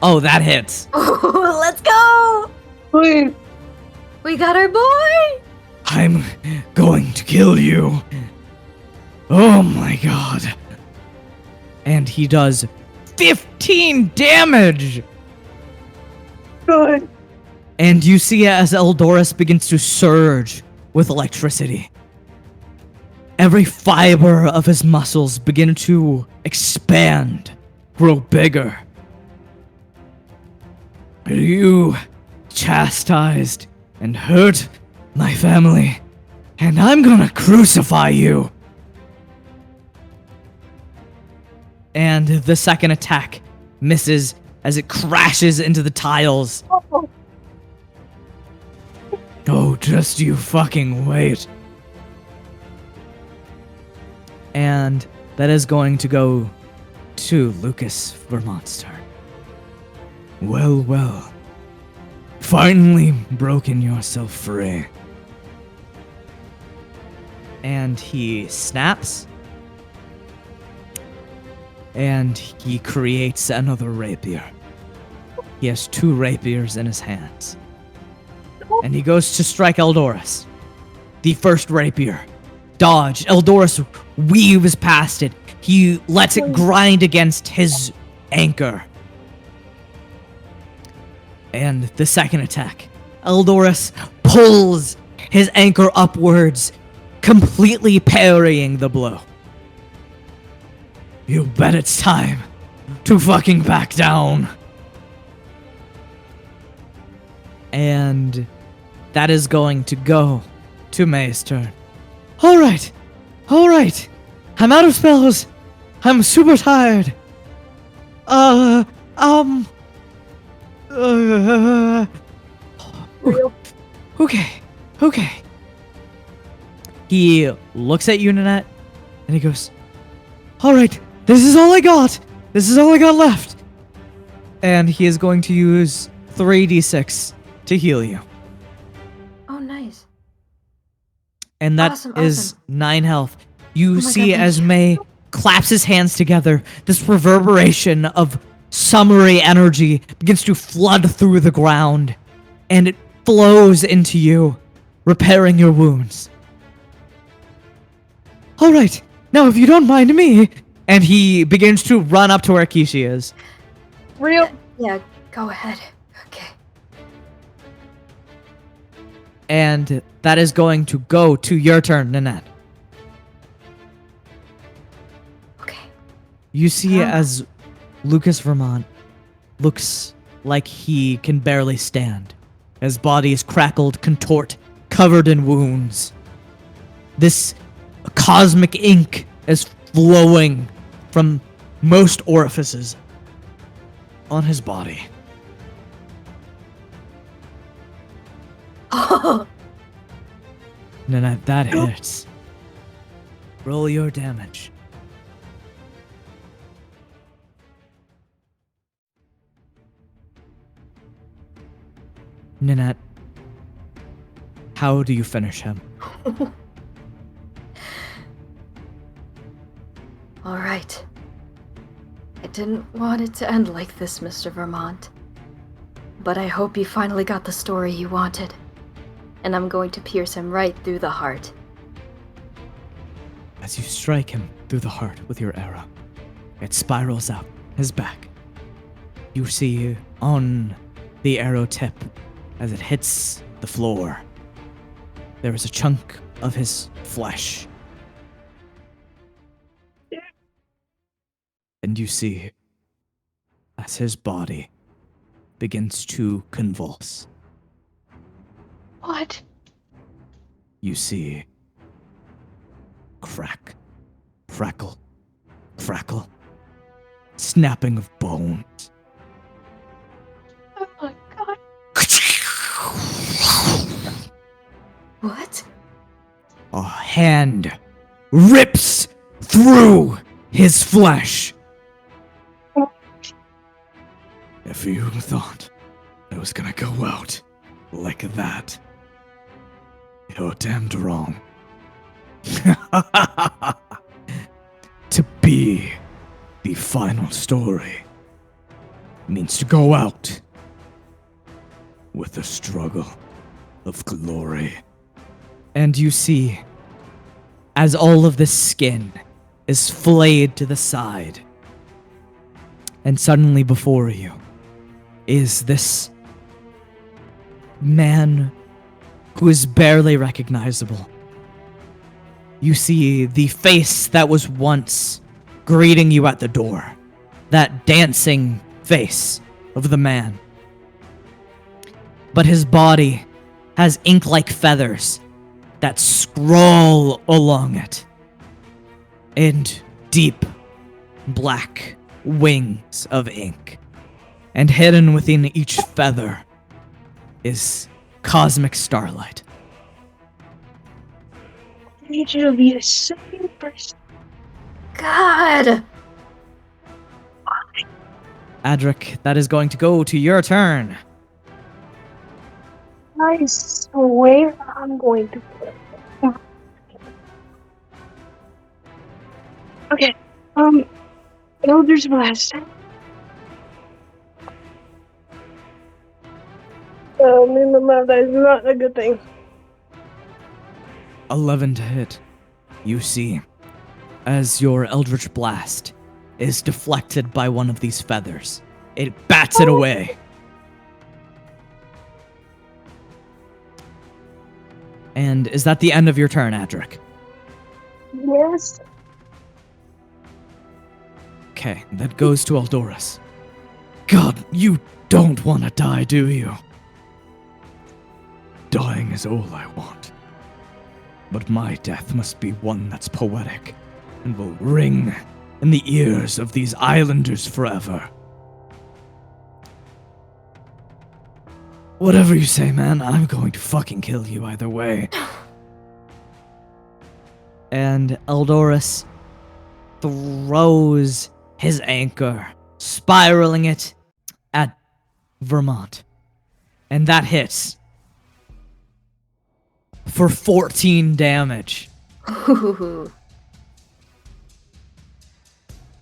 Oh, that hits. Oh, let's go. Please. We got our boy. I'm going to kill you. Oh my god. And he does 15 damage! Good. And you see as Eldorus begins to surge with electricity. Every fiber of his muscles begin to expand, grow bigger. You chastised and hurt my family, and I'm gonna crucify you. And the second attack misses as it crashes into the tiles. Oh, Oh, just you fucking wait. And that is going to go to Lucas Vermont's turn. Well, well. Finally broken yourself free. And he snaps. And he creates another rapier. He has 2 rapiers in his hands. And he goes to strike Eldorus. The first rapier. Dodge. Eldorus weaves past it. He lets it grind against his anchor. And the second attack. Eldorus pulls his anchor upwards, completely parrying the blow. You bet it's time to fucking back down. And that is going to go to May's turn. Alright. I'm out of spells. I'm super tired. real. Okay. He looks at you, Nanette, and he goes, alright, this is all I got. This is all I got left. And he is going to use 3d6 to heal you. Oh, nice. And that Awesome, is awesome. 9 health. You my see God, thank as you. May claps his hands together, this reverberation of summery energy begins to flood through the ground, and it flows into you, repairing your wounds. Alright, now if you don't mind me, and he begins to run up to where Kishi is. Real. Yeah, go ahead. Okay. And that is going to go to your turn, Nanette. Okay. You see as Lucas Vermont looks like he can barely stand. His body is crackled, contort, covered in wounds. This cosmic ink is flowing from most orifices on his body. Oh, Nanette, that hits. Roll your damage. Nanette, how do you finish him? all right. I didn't want it to end like this, Mr. Vermont. But I hope you finally got the story you wanted. And I'm going to pierce him right through the heart. As you strike him through the heart with your arrow, it spirals out his back, you see on the arrow tip, as it hits the floor, there is a chunk of his flesh. And you see, as his body begins to convulse, What? you see crack, crackle, crackle, snapping of bones. Oh my god. What? A hand rips through his flesh. If you thought I was gonna go out like that, you're damned wrong. To be the final story means to go out with a struggle of glory. And you see, as all of the skin is flayed to the side, and suddenly before you is this man who is barely recognizable. You see the face that was once greeting you at the door, that dancing face of the man. But his body has ink-like feathers that scroll along it, and deep black wings of ink. And hidden within each feather is cosmic starlight. I need you to be the same person. God! Adric, that is going to go to your turn. I swear I'm going to. Okay. Elder's Blast. That is not a good thing. 11 to hit. You see, as your Eldritch Blast is deflected by one of these feathers, it bats it away. And is that the end of your turn, Adric? Yes. Okay, that goes to Eldorus. God, you don't want to die, do you? Dying is all I want. But my death must be one that's poetic and will ring in the ears of these islanders forever. Whatever you say, man, I'm going to fucking kill you either way. And Eldorus throws his anchor, spiraling it at Vermont. And that hits for 14 damage. Ooh.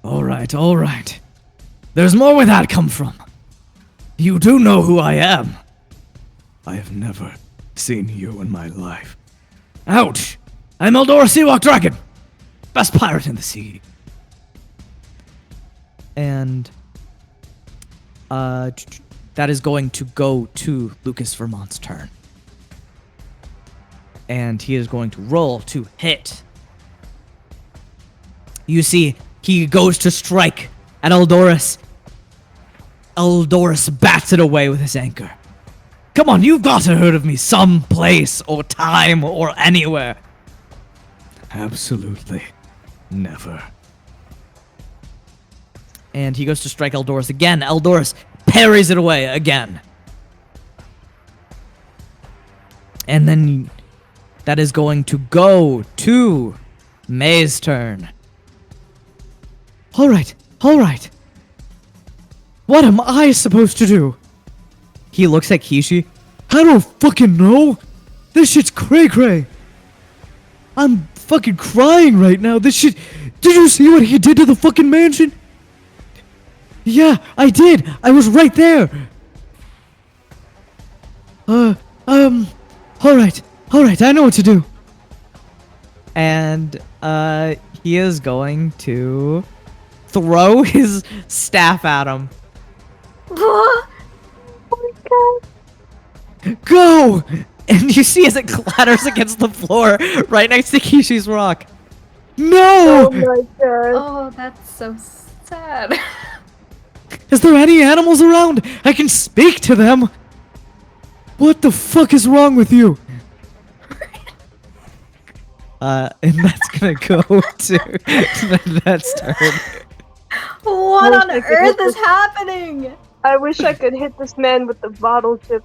Alright. There's more where that come from. You do know who I am. I have never seen you in my life. Ouch! I'm Eldor Seawalk Dragon! Best pirate in the sea. And that is going to go to Lucas Vermont's turn. And he is going to roll to hit. You see, he goes to strike at Eldorus. Eldorus bats it away with his anchor. Come on, you've got to heard of me someplace or time or anywhere. Absolutely never. And he goes to strike Eldorus again. Eldorus parries it away again. And then that is going to go to May's turn. Alright. What am I supposed to do? He looks at Kishi. I don't fucking know. This shit's cray-cray. I'm fucking crying right now. This shit... Did you see what he did to the fucking mansion? Yeah, I did. I was right there. Alright. I know what to do. And, he is going to throw his staff at him. Oh my god. Go! And you see as it clatters against the floor right next to Kishi's rock. Oh No! my god. Oh, that's so sad. Is there any animals around? I can speak to them. What the fuck is wrong with you? And that's gonna go to that's turn. What Most on I could earth hit is this- happening? I wish I could hit this man with the bottle tip.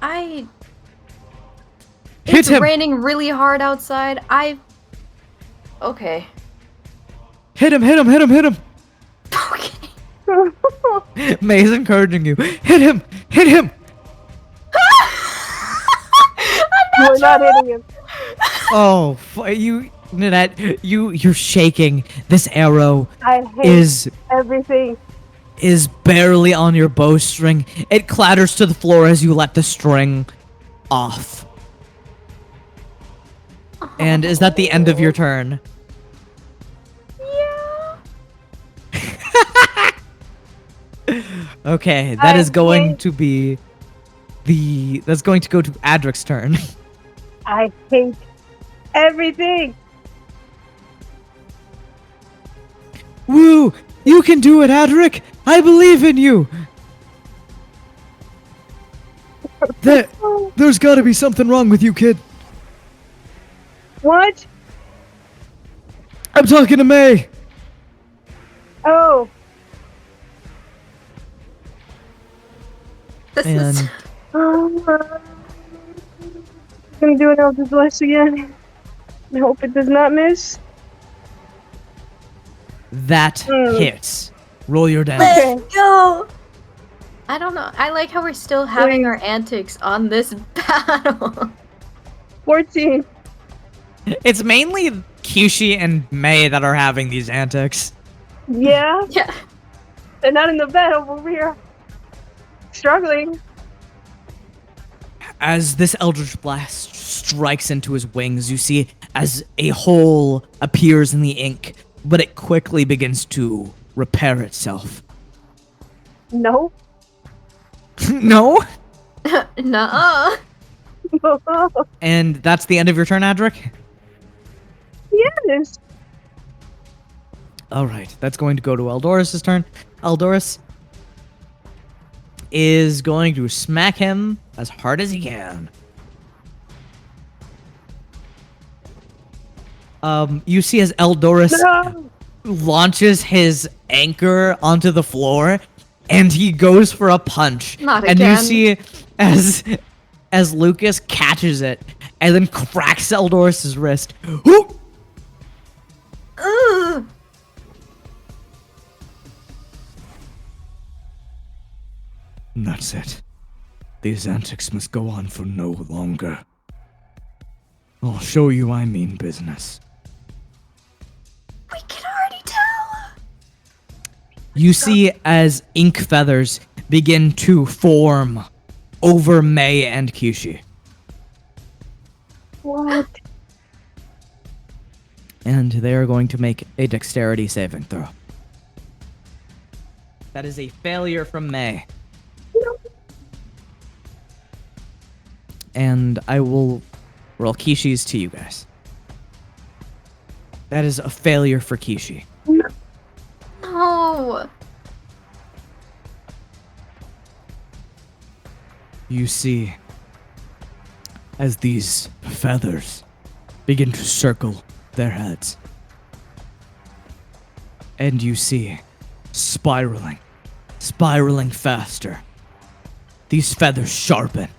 Hit Hit him! raining really hard outside. Okay. Hit him! Hit him! Hit him! Hit him! Okay. May's encouraging you. Hit him! Hit him! We're not hitting him. Oh, you, Nanette, you're shaking. This arrow I hate is everything. barely on your bowstring. It clatters to the floor as you let the string off. And is that the end of your turn? Yeah. Okay, that is I going hate- to be that's going to go to Adric's turn. I hate everything. Woo! You can do it, Adric! I believe in you! There's gotta be something wrong with you, kid. What? I'm talking to May! Oh. This is. And Gonna do an Eldritch Blast again. I hope it does not miss. that Mm. hits. Roll your damage. Let's go! I don't know. I like how we're still having our antics on this battle. 14. It's mainly Kyushi and May that are having these antics. Yeah. Yeah. They're not in the battle, but we're struggling. As this Eldritch Blast strikes into his wings, you see as a hole appears in the ink, but it quickly begins to repair itself. No. No? Nuh-uh. And that's the end of your turn, Adric? Yes. Alright, that's going to go to Eldorus' turn. Eldorus is going to smack him as hard as he can. You see as Eldorus No. launches his anchor onto the floor, and he goes for a punch. Not and you again. see as Lucas catches it and then cracks Eldorus' wrist. Whoop! Ugh. And that's it. These antics must go on for no longer. I'll show you I mean business. We can already tell. You see as ink feathers begin to form over May and Kyushi. What? And they are going to make a dexterity saving throw. That is a failure from May. And I will roll Kishi's to you guys. That is a failure for Kishi. No. You see, as these feathers begin to circle their heads, and you see spiraling faster. These feathers sharpen.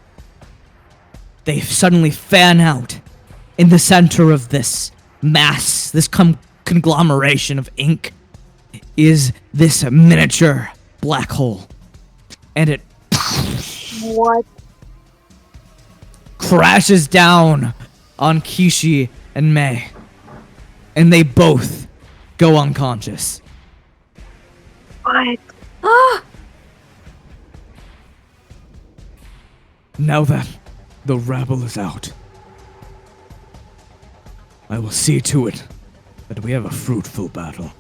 They suddenly fan out in the center of this mass, this conglomeration of ink is this miniature black hole. And it What? crashes down on Kishi and May. And they both go unconscious. What? Ah. Now that the rabble is out, I will see to it that we have a fruitful battle.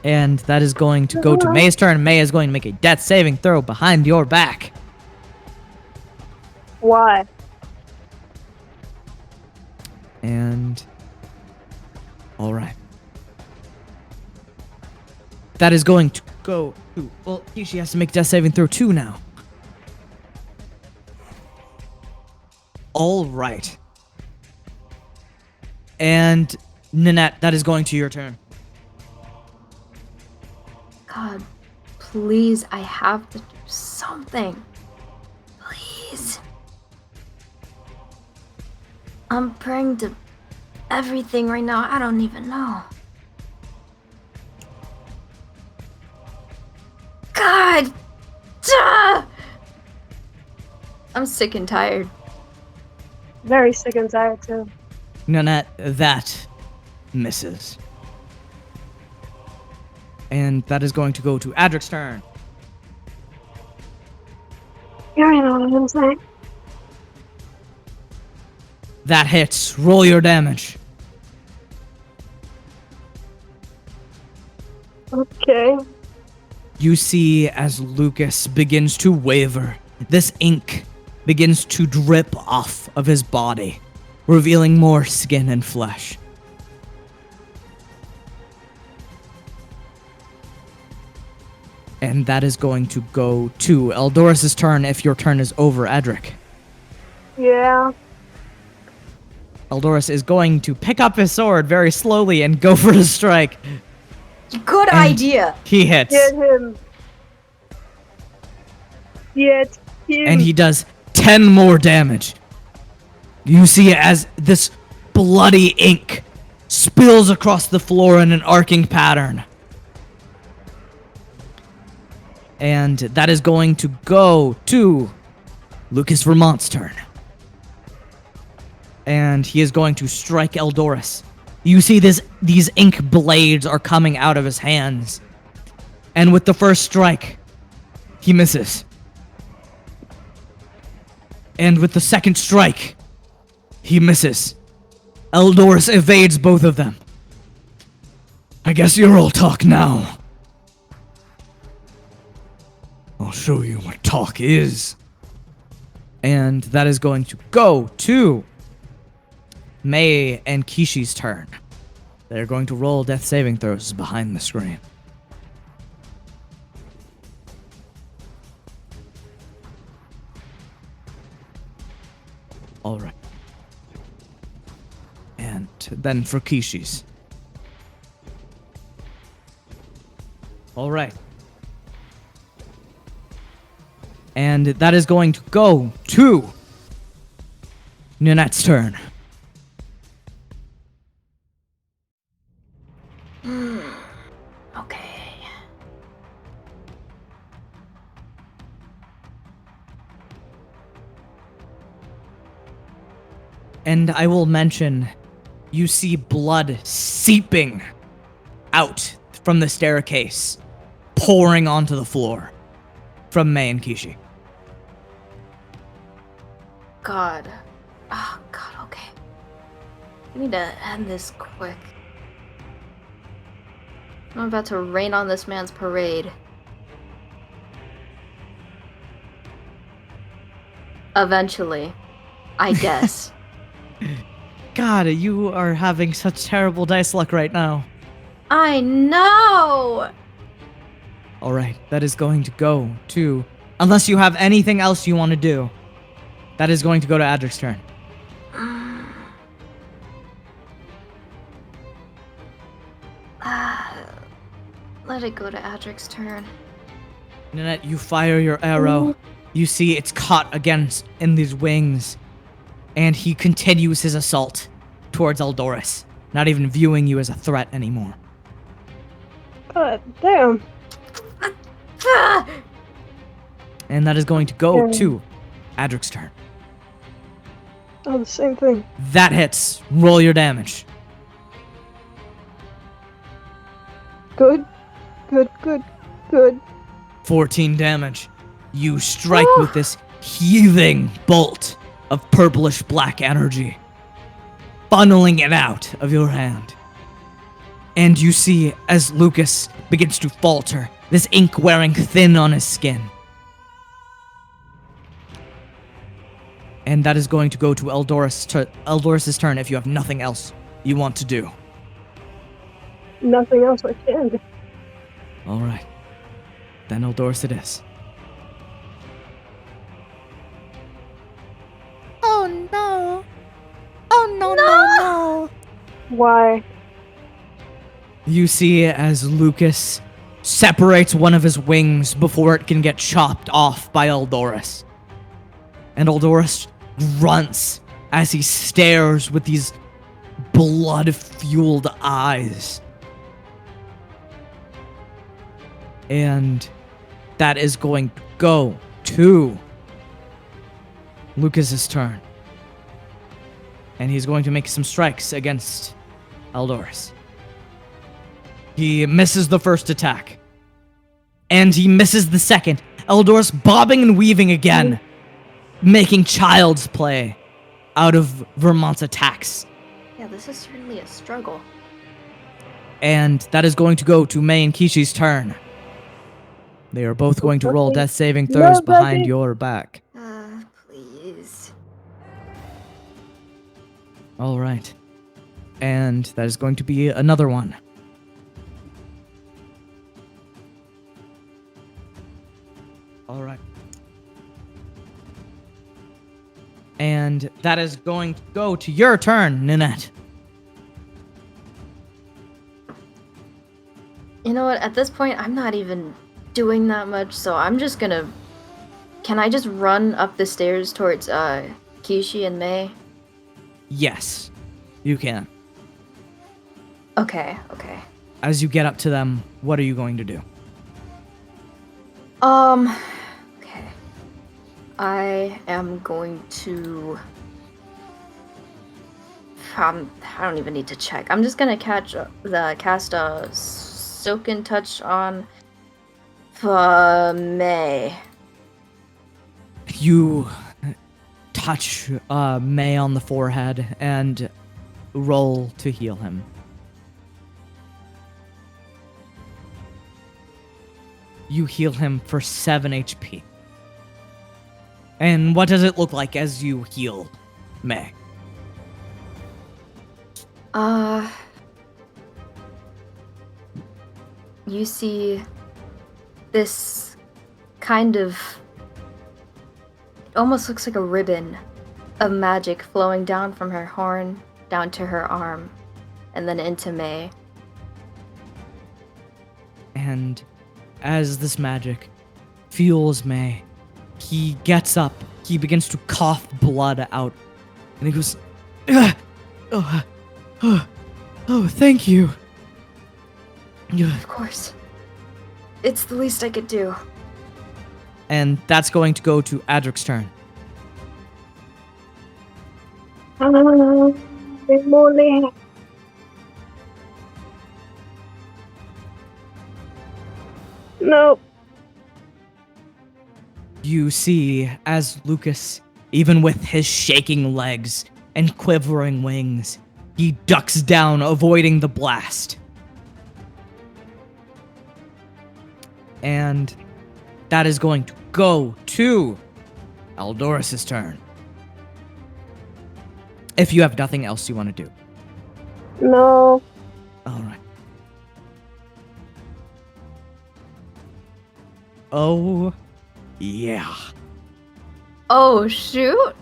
And that is going to go to May's turn. May is going to make a death saving throw behind your back. Why? And all right. That is going to go to, well, she has to make death saving throw 2 now. All right. And Nanette, that is going to your turn. God, please, I have to do something. Please. I'm praying to everything right now. I don't even know. God! Duh! I'm sick and tired. Very sick and tired too. Nanette, that misses. And that is going to go to Adric's turn. You already know what I'm saying. That hits. Roll your damage. Okay. You see as Lucas begins to waver, this ink begins to drip off of his body, revealing more skin and flesh. And that is going to go to Eldoris' turn if your turn is over, Edric. Yeah. Eldoris is going to pick up his sword very slowly and go for a strike. Good idea. He hits. Get him. Get him. And he does 10 more damage. You see as this bloody ink spills across the floor in an arcing pattern. And that is going to go to Lucas Vermont's turn. And he is going to strike Eldoris. You see these ink blades are coming out of his hands. And with the first strike, he misses. And with the second strike, he misses. Eldoris evades both of them. I guess you're all talk now. I'll show you what talk is. And that is going to go to May and Kishi's turn. They're going to roll death saving throws behind the screen. All right. And then for Kishi's. All right. And that is going to go to Nanette's turn. Okay. And I will mention, you see blood seeping out from the staircase, pouring onto the floor from May and Kishi. God. Oh, God, okay. We need to end this quick. I'm about to rain on this man's parade. Eventually. I guess. God, you are having such terrible dice luck right now. I know! All right, that is going to go to... Unless you have anything else you want to do. That is going to go to Adric's turn. Let it go to Adric's turn. Nanette, you fire your arrow. You see it's caught against in these wings. And he continues his assault towards Eldoris, not even viewing you as a threat anymore. God damn. Ah! And that is going to go to Adric's turn. Oh, the same thing. That hits. Roll your damage. Good. Good, good, good. 14 damage. You strike with this heaving bolt of purplish black energy, funneling it out of your hand. And you see as Lucas begins to falter, this ink wearing thin on his skin. And that is going to go to Eldorus' turn if you have nothing else you want to do. Nothing else I can do. All right. Then Eldorus it is. Oh no! Oh no! Why? You see as Lucas separates one of his wings before it can get chopped off by Eldorus. And Eldorus grunts as he stares with these blood-fueled eyes. And that is going to go to Lucas's turn. And he's going to make some strikes against Eldorus. He misses the first attack. And he misses the second. Eldorus bobbing and weaving again, making child's play out of Vermont's attacks. Yeah, this is certainly a struggle. And that is going to go to May and Kishi's turn. They are both going to roll death saving throws No, behind Buffy. your back. Please. All right. And that is going to be another one. All right. And that is going to go to your turn, Ninette. You know what? At this point, I'm not even doing that much, so I'm just gonna... Can I just run up the stairs towards Kishi and May? Yes, you can. Okay. As you get up to them, what are you going to do? Okay. I am going to... I don't even need to check. I'm just gonna cast a Silken Touch on May. You touch May on the forehead and roll to heal him. You heal him for 7 HP. And what does it look like as you heal May? You see this kind of... It almost looks like a ribbon of magic flowing down from her horn, down to her arm, and then into May. And as this magic fuels May, he gets up, he begins to cough blood out, and he goes, oh, thank you. Of course. It's the least I could do. And that's going to go to Adric's turn. Good morning. Nope. You see, as Lucas, even with his shaking legs and quivering wings, he ducks down, avoiding the blast. And that is going to go to Eldorus' turn. If you have nothing else you want to do. No. All right. Oh, yeah. Oh, shoot! You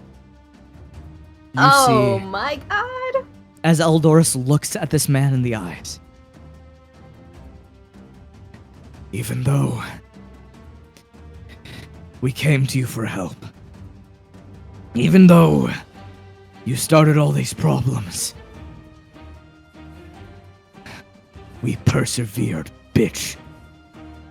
Oh see, my god! as Eldorus looks at this man in the eyes. Even though we came to you for help, even though you started all these problems, we persevered, bitch.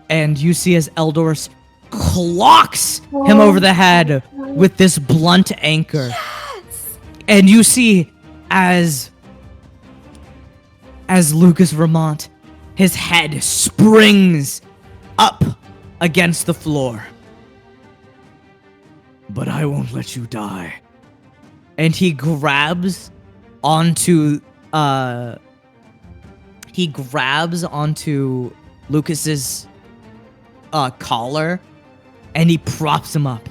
And you see as Eldorus clocks him over the head with this blunt anchor. Yes! And you see as Lucas Vermont, his head springs up against the floor. But I won't let you die. And he grabs onto he grabs onto Lucas's collar and he props him up.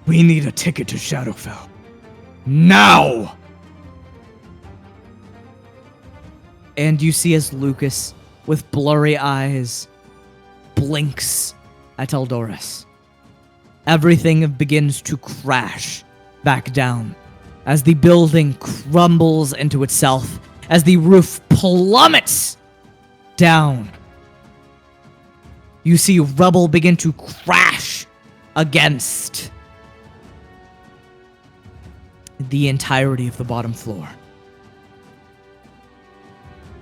We need a ticket to Shadowfell. Now! And you see as Lucas, with blurry eyes, blinks at Eldoris. Everything begins to crash back down as the building crumbles into itself, as the roof plummets down. You see rubble begin to crash against the entirety of the bottom floor.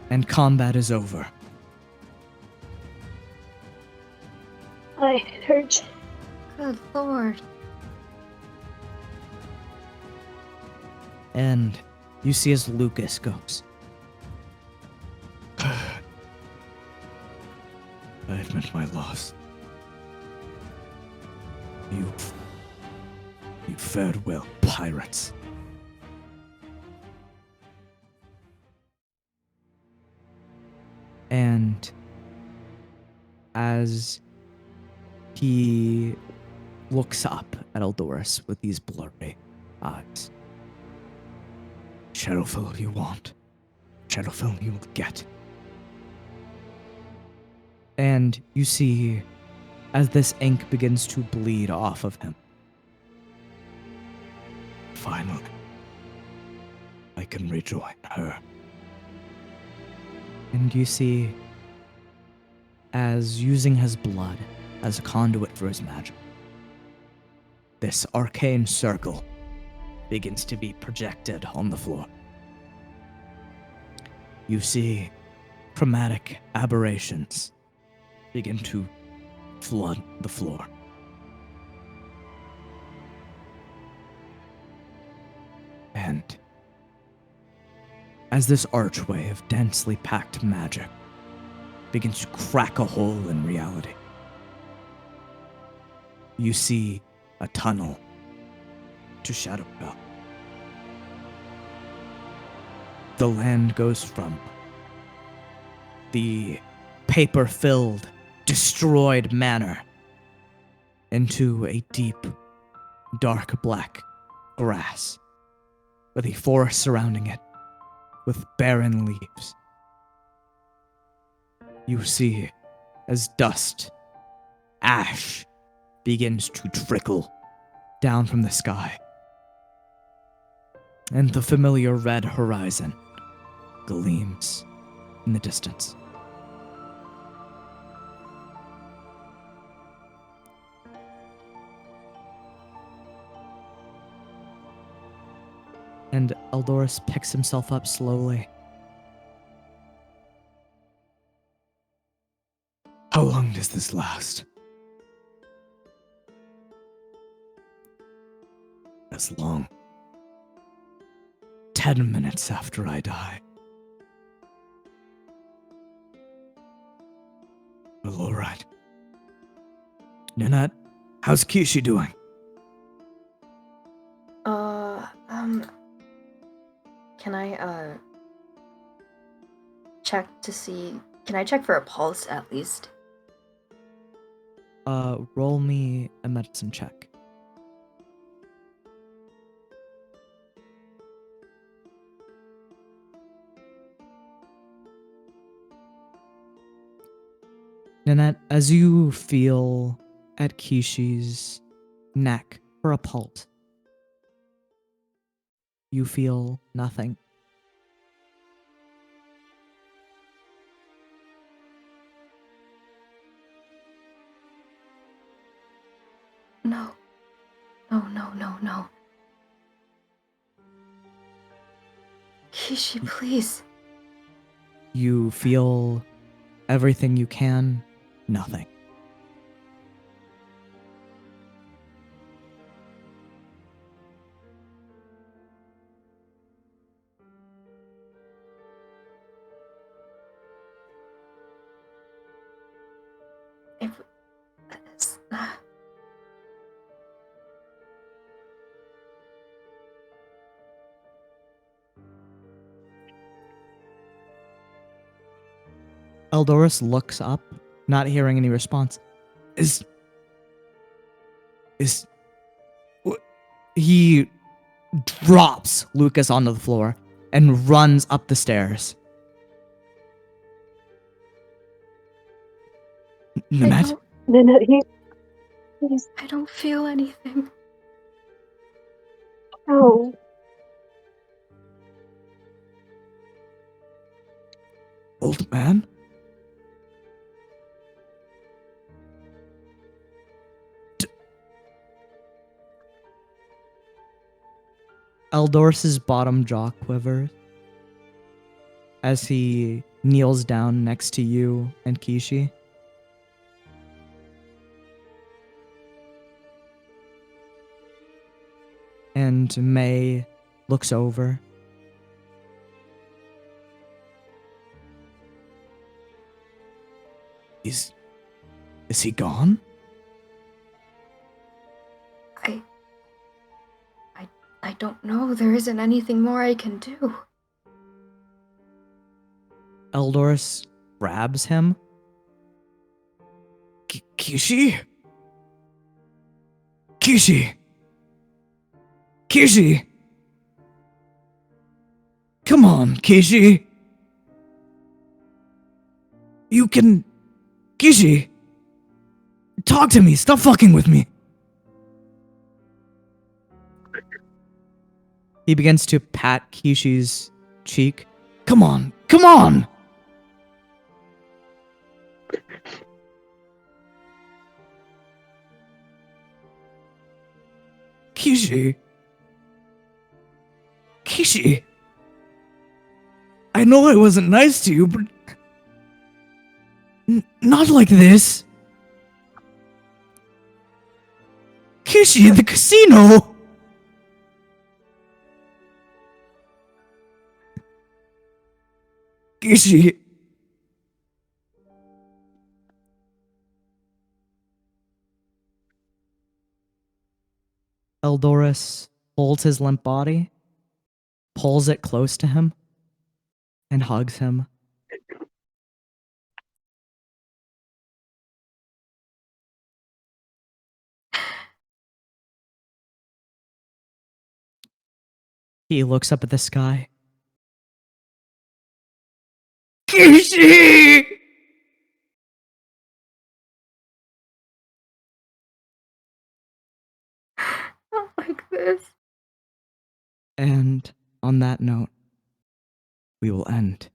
And combat is over. I hurt. Good lord. And you see as Lucas goes. I admit my loss. You fared well, pirates. And as he looks up at Eldoris with these blurry eyes. Shadowfell you want. Shadowfell you will get. And you see as this ink begins to bleed off of him. Finally, I can rejoin her. And you see as using his blood as a conduit for his magic, this arcane circle begins to be projected on the floor. You see chromatic aberrations begin to flood the floor. And as this archway of densely packed magic begins to crack a hole in reality, you see a tunnel to Shadowfell. The land goes from the paper-filled, destroyed manor into a deep, dark black grass with a forest surrounding it with barren leaves. You see as dust, ash begins to trickle down from the sky, and the familiar red horizon gleams in the distance. And Eldoris picks himself up slowly. How long does this last? As long. 10 minutes after I die. Well, alright. Nanette, how's Kishi doing? Can I, check to see... Can I check for a pulse, at least? Roll me a medicine check. Nanette, as you feel at Kishi's neck for a pulse, you feel nothing. No. No. Kishi, please. You feel everything you can, nothing. Eldoris looks up, not hearing any response. Is He drops Lucas onto the floor and runs up the stairs. Nanette? Nanette, he's I don't feel anything. oh, Old man? Eldoris's bottom jaw quivers as he kneels down next to you and Kishi. And May looks over. Is he gone? I don't know. There isn't anything more I can do. Eldoris grabs him. Kishi? Kishi? Kishi? Come on, Kishi. You can... Kishi? Talk to me. Stop fucking with me. He begins to pat Kishi's cheek. Come on. Come on. Kishi. Kishi. I know I wasn't nice to you, but... not like this. Kishi, the casino! Kishi. Eldoris holds his limp body, pulls it close to him, and hugs him. He looks up at the sky. Kishi! Not like this. And on that note, we will end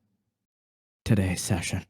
today's session.